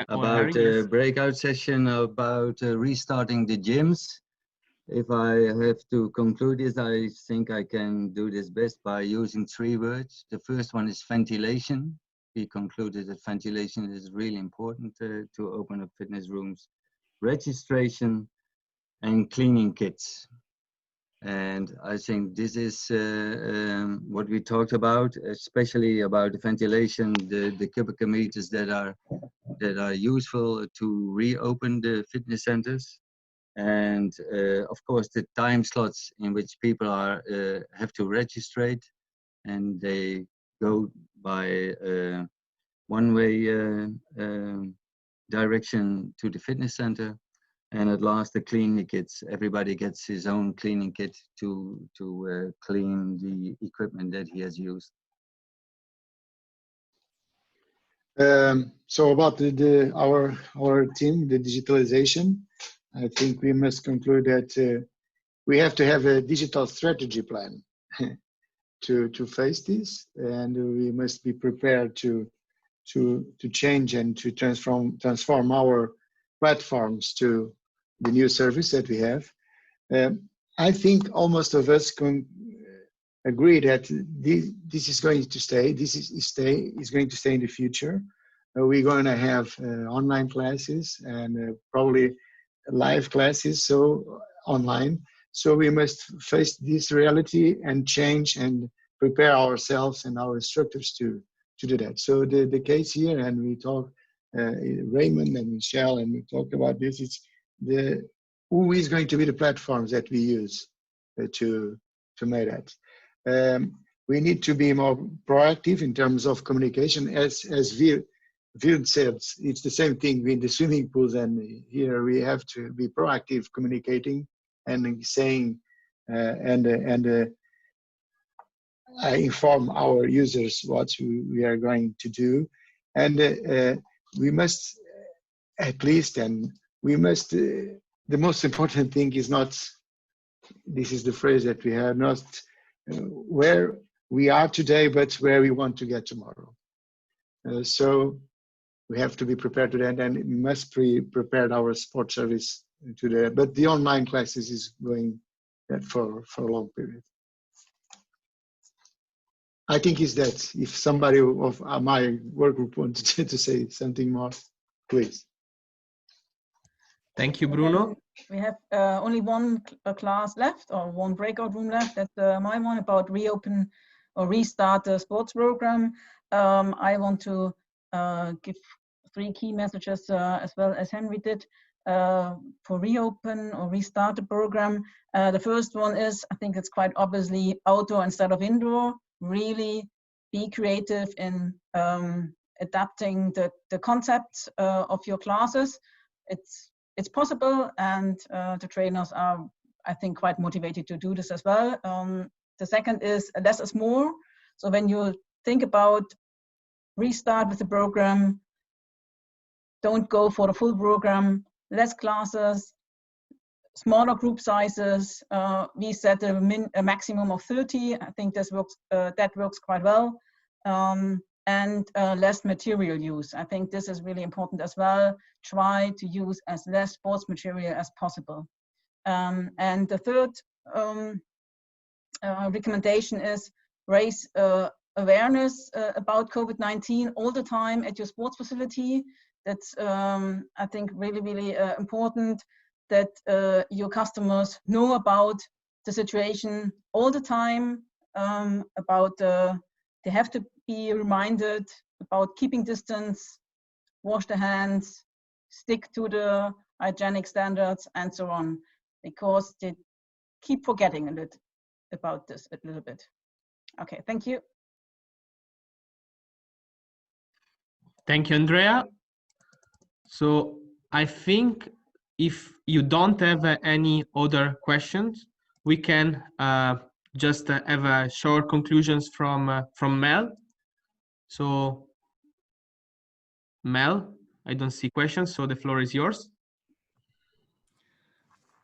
about a breakout session about restarting the gyms. If I have to conclude this, I think I can do this best by using 3 words. The first one is ventilation. We concluded that ventilation is really important to open up fitness rooms. Registration and cleaning kits. And I think this is what we talked about, especially about the ventilation, the cubic meters that are useful to reopen the fitness centers. And of course, the time slots in which people have to register, and they go by one-way direction to the fitness center. And at last, the cleaning kits. Everybody gets his own cleaning kit to clean the equipment that he has used. So about our team, the digitalization, I think we must conclude that we have to have a digital strategy plan to face this, and we must be prepared to change and to transform our platforms to the new service that we have. I think almost of us can agree that this is going to stay. This is going to stay in the future. We're going to have online classes and probably live classes, so online. So we must face this reality and change and prepare ourselves and our instructors to do that. So the case here, and we talk, Raymond and Michelle, and we talked about this, it's who is going to be the platforms that we use to make that. We need to be more proactive in terms of communication. As Wild said, it's the same thing in the swimming pools, and here we have to be proactive communicating and saying inform our users what we are going to do. And we must at least, and we must, the most important thing is not, this is the phrase that we have, not where we are today, but where we want to get tomorrow. So we have to be prepared to that, and we must prepare our support service to that. But the online classes is going that for a long period. I think is that if somebody of my work group wanted to say something more, please. Thank you, Bruno. We have only one class left, or one breakout room left. That's my one about reopen or restart the sports program. I want to give 3 key messages as well as Henry did for reopen or restart the program. The first one is, I think it's quite obviously outdoor instead of indoor. Really be creative in adapting the concepts of your classes. It's possible, and the trainers are, I think, quite motivated to do this as well. The second is less is more. So when you think about restart with the program, don't go for the full program, less classes, smaller group sizes. We set a maximum of 30. I think this works, that works quite well. And less material use. I think this is really important as well. Try to use as less sports material as possible. And the third recommendation is raise awareness about COVID-19 all the time at your sports facility. That's, I think, really, really important that your customers know about the situation all the time, they have to be reminded about keeping distance, wash their hands, stick to the hygienic standards, and so on, because they keep forgetting about this a little bit. Okay, thank you. Thank you, Andrea. So I think if you don't have any other questions, we can just have short conclusions from Mel. So Mel, I don't see questions, so the floor is yours.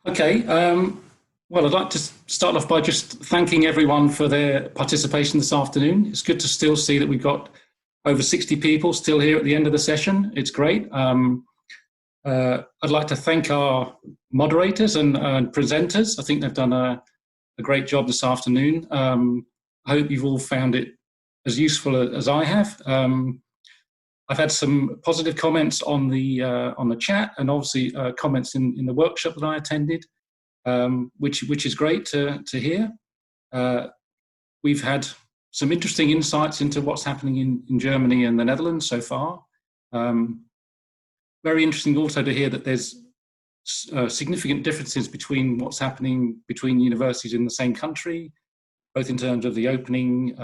Okay. Well, I'd like to start off by just thanking everyone for their participation this afternoon. It's good to still see that we've got over 60 people still here at the end of the session. It's great. I'd like to thank our moderators and presenters. I think they've done a great job this afternoon. I hope you've all found it as useful as I have. I've had some positive comments on the chat, and obviously comments in the workshop that I attended, which is great to hear. We've had some interesting insights into what's happening in Germany and the Netherlands so far. Very interesting also to hear that there's significant differences between what's happening between universities in the same country, both in terms of the opening,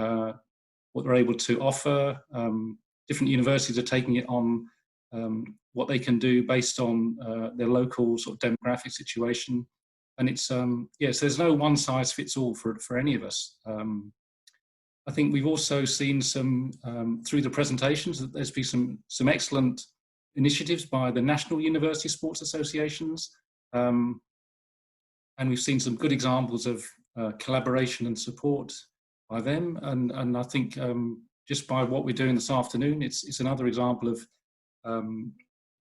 what they're able to offer. Different universities are taking it on what they can do based on their local sort of demographic situation. And it's, yes, there's no one size fits all for any of us. I think we've also seen some, through the presentations, that there's been some excellent initiatives by the National University Sports Associations. And we've seen some good examples of collaboration and support by them. And I think just by what we're doing this afternoon, it's another example of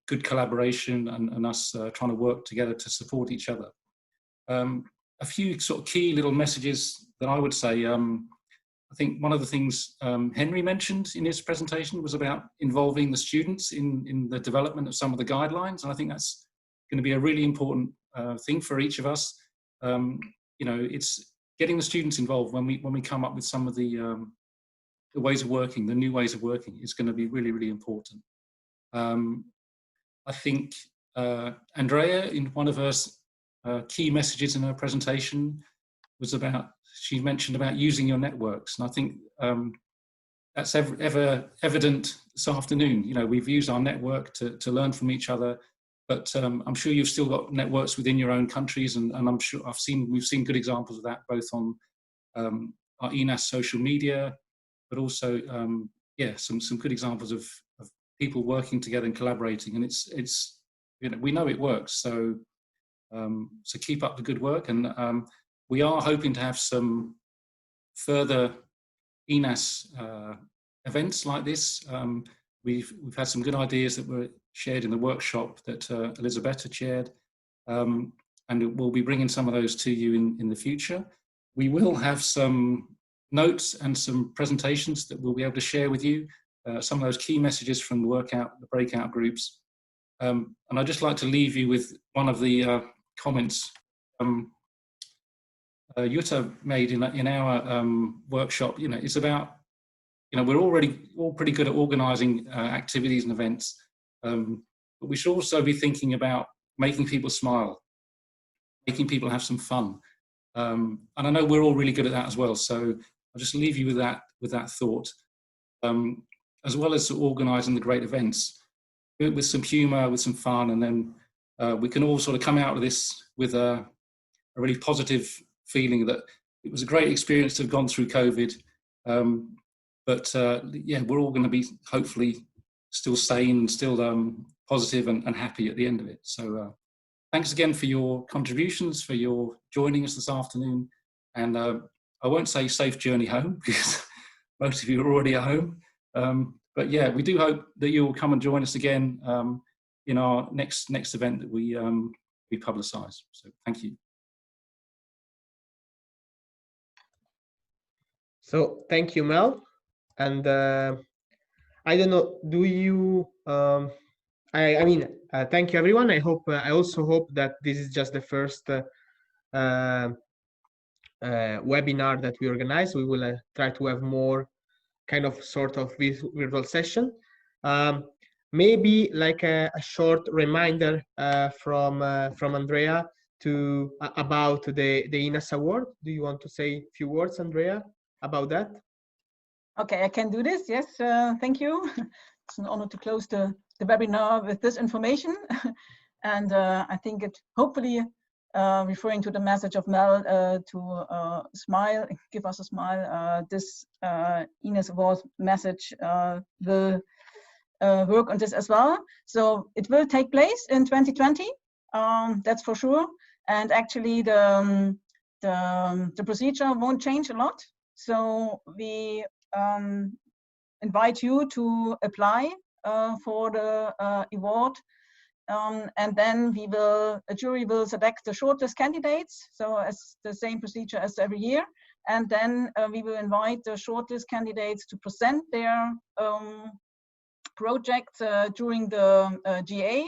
good collaboration and us trying to work together to support each other. A few sort of key little messages that I would say, I think one of the things Henry mentioned in his presentation was about involving the students in the development of some of the guidelines. And I think that's going to be a really important thing for each of us. You know, it's getting the students involved when we come up with some of the ways of working, the new ways of working is going to be really, really important. I think Andrea, in one of her key messages in her presentation, was about, she mentioned about using your networks. And I think that's ever evident this afternoon. You know, we've used our network to learn from each other, but I'm sure you've still got networks within your own countries. And I'm sure we've seen good examples of that, both on our ENAS social media, but also, yeah, some good examples of people working together and collaborating. And it's you know, we know it works. So keep up the good work. And we are hoping to have some further ENAS events like this. We've had some good ideas that were shared in the workshop that Elisabetta chaired, and we'll be bringing some of those to you in the future. We will have some notes and some presentations that we'll be able to share with you, some of those key messages from the breakout groups. And I'd just like to leave you with one of the comments Jutta made in our workshop. You know, it's about, you know, we're all pretty good at organising activities and events, but we should also be thinking about making people smile, making people have some fun. And I know we're all really good at that as well. So I'll just leave you with that thought, as well as organising the great events, do it with some humour, with some fun, and then we can all sort of come out of this with a really positive feeling that it was a great experience to have gone through COVID. But yeah, we're all going to be hopefully still sane, still positive and happy at the end of it. So thanks again for your contributions, for your joining us this afternoon. And I won't say safe journey home, because most of you are already at home. But yeah, we do hope that you'll come and join us again in our next event that we publicise. So thank you. So thank you, Mel. And I don't know, do you, I mean, thank you, everyone. I also hope that this is just the first webinar that we organize. We will try to have more kind of sort of virtual session. Maybe like a short reminder from Andrea about the ENAS Award. Do you want to say a few words, Andrea, about that? Okay, I can do this. Yes, thank you. It's an honor to close the webinar with this information. And I think it hopefully referring to the message of Mel to smile, give us a smile. This ENAS Award message will work on this as well. So it will take place in 2020, that's for sure. And actually the procedure won't change a lot. So we invite you to apply for the award. And then a jury will select the shortlist candidates. So as the same procedure as every year. And then we will invite the shortlist candidates to present their project during the GA,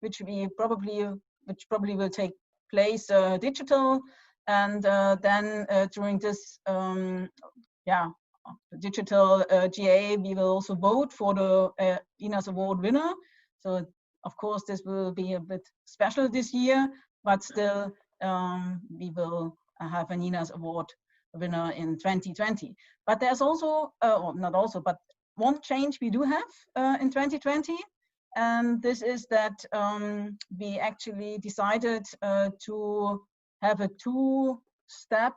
which probably will take place digital. And then during this digital GA, we will also vote for the ENAS Award winner. So of course, this will be a bit special this year, but still we will have an ENAS Award winner in 2020. But there's also, not also, but one change we do have in 2020. And this is that we actually decided to have a two-step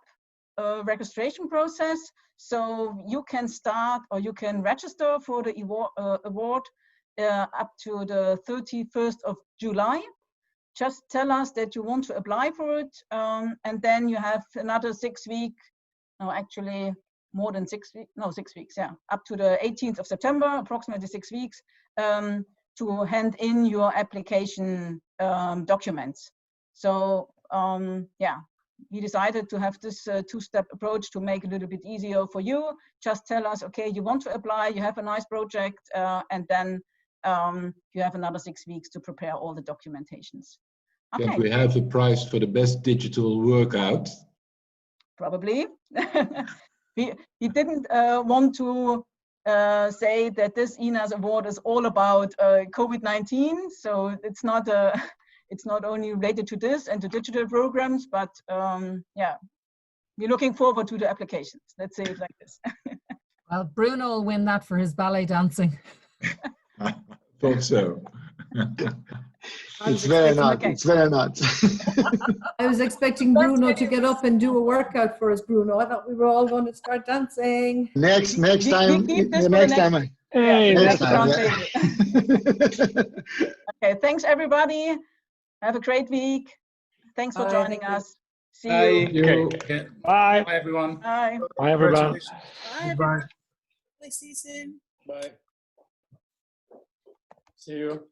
registration process. So you can start or you can register for the award up to the 31st of July. Just tell us that you want to apply for it, and then you have another 6 weeks, no, actually more than 6 weeks, no, 6 weeks, yeah, up to the 18th of September, approximately 6 weeks, to hand in your application documents. So yeah, we decided to have this two-step approach to make it a little bit easier for you. Just tell us, okay, you want to apply, you have a nice project, and then you have another 6 weeks to prepare all the documentations. Okay. Can we have a prize for the best digital workout? Probably. He didn't want to say that this ENAS award is all about COVID-19. So it's not only related to this and to digital programs, but yeah, we're looking forward to the applications. Let's say it like this. Well, Bruno will win that for his ballet dancing. I thought so. It's very not. It's very not. I was expecting Bruno to get up and do a workout for us, Bruno. I thought we were all going to start dancing. Next time. Next time. Yeah, next time. Yeah. Okay, thanks everybody. Have a great week. Thanks for joining us. See you. Okay. Bye. Bye, everyone. Bye. Bye, everyone. Bye. Bye. See you soon. Bye. See you.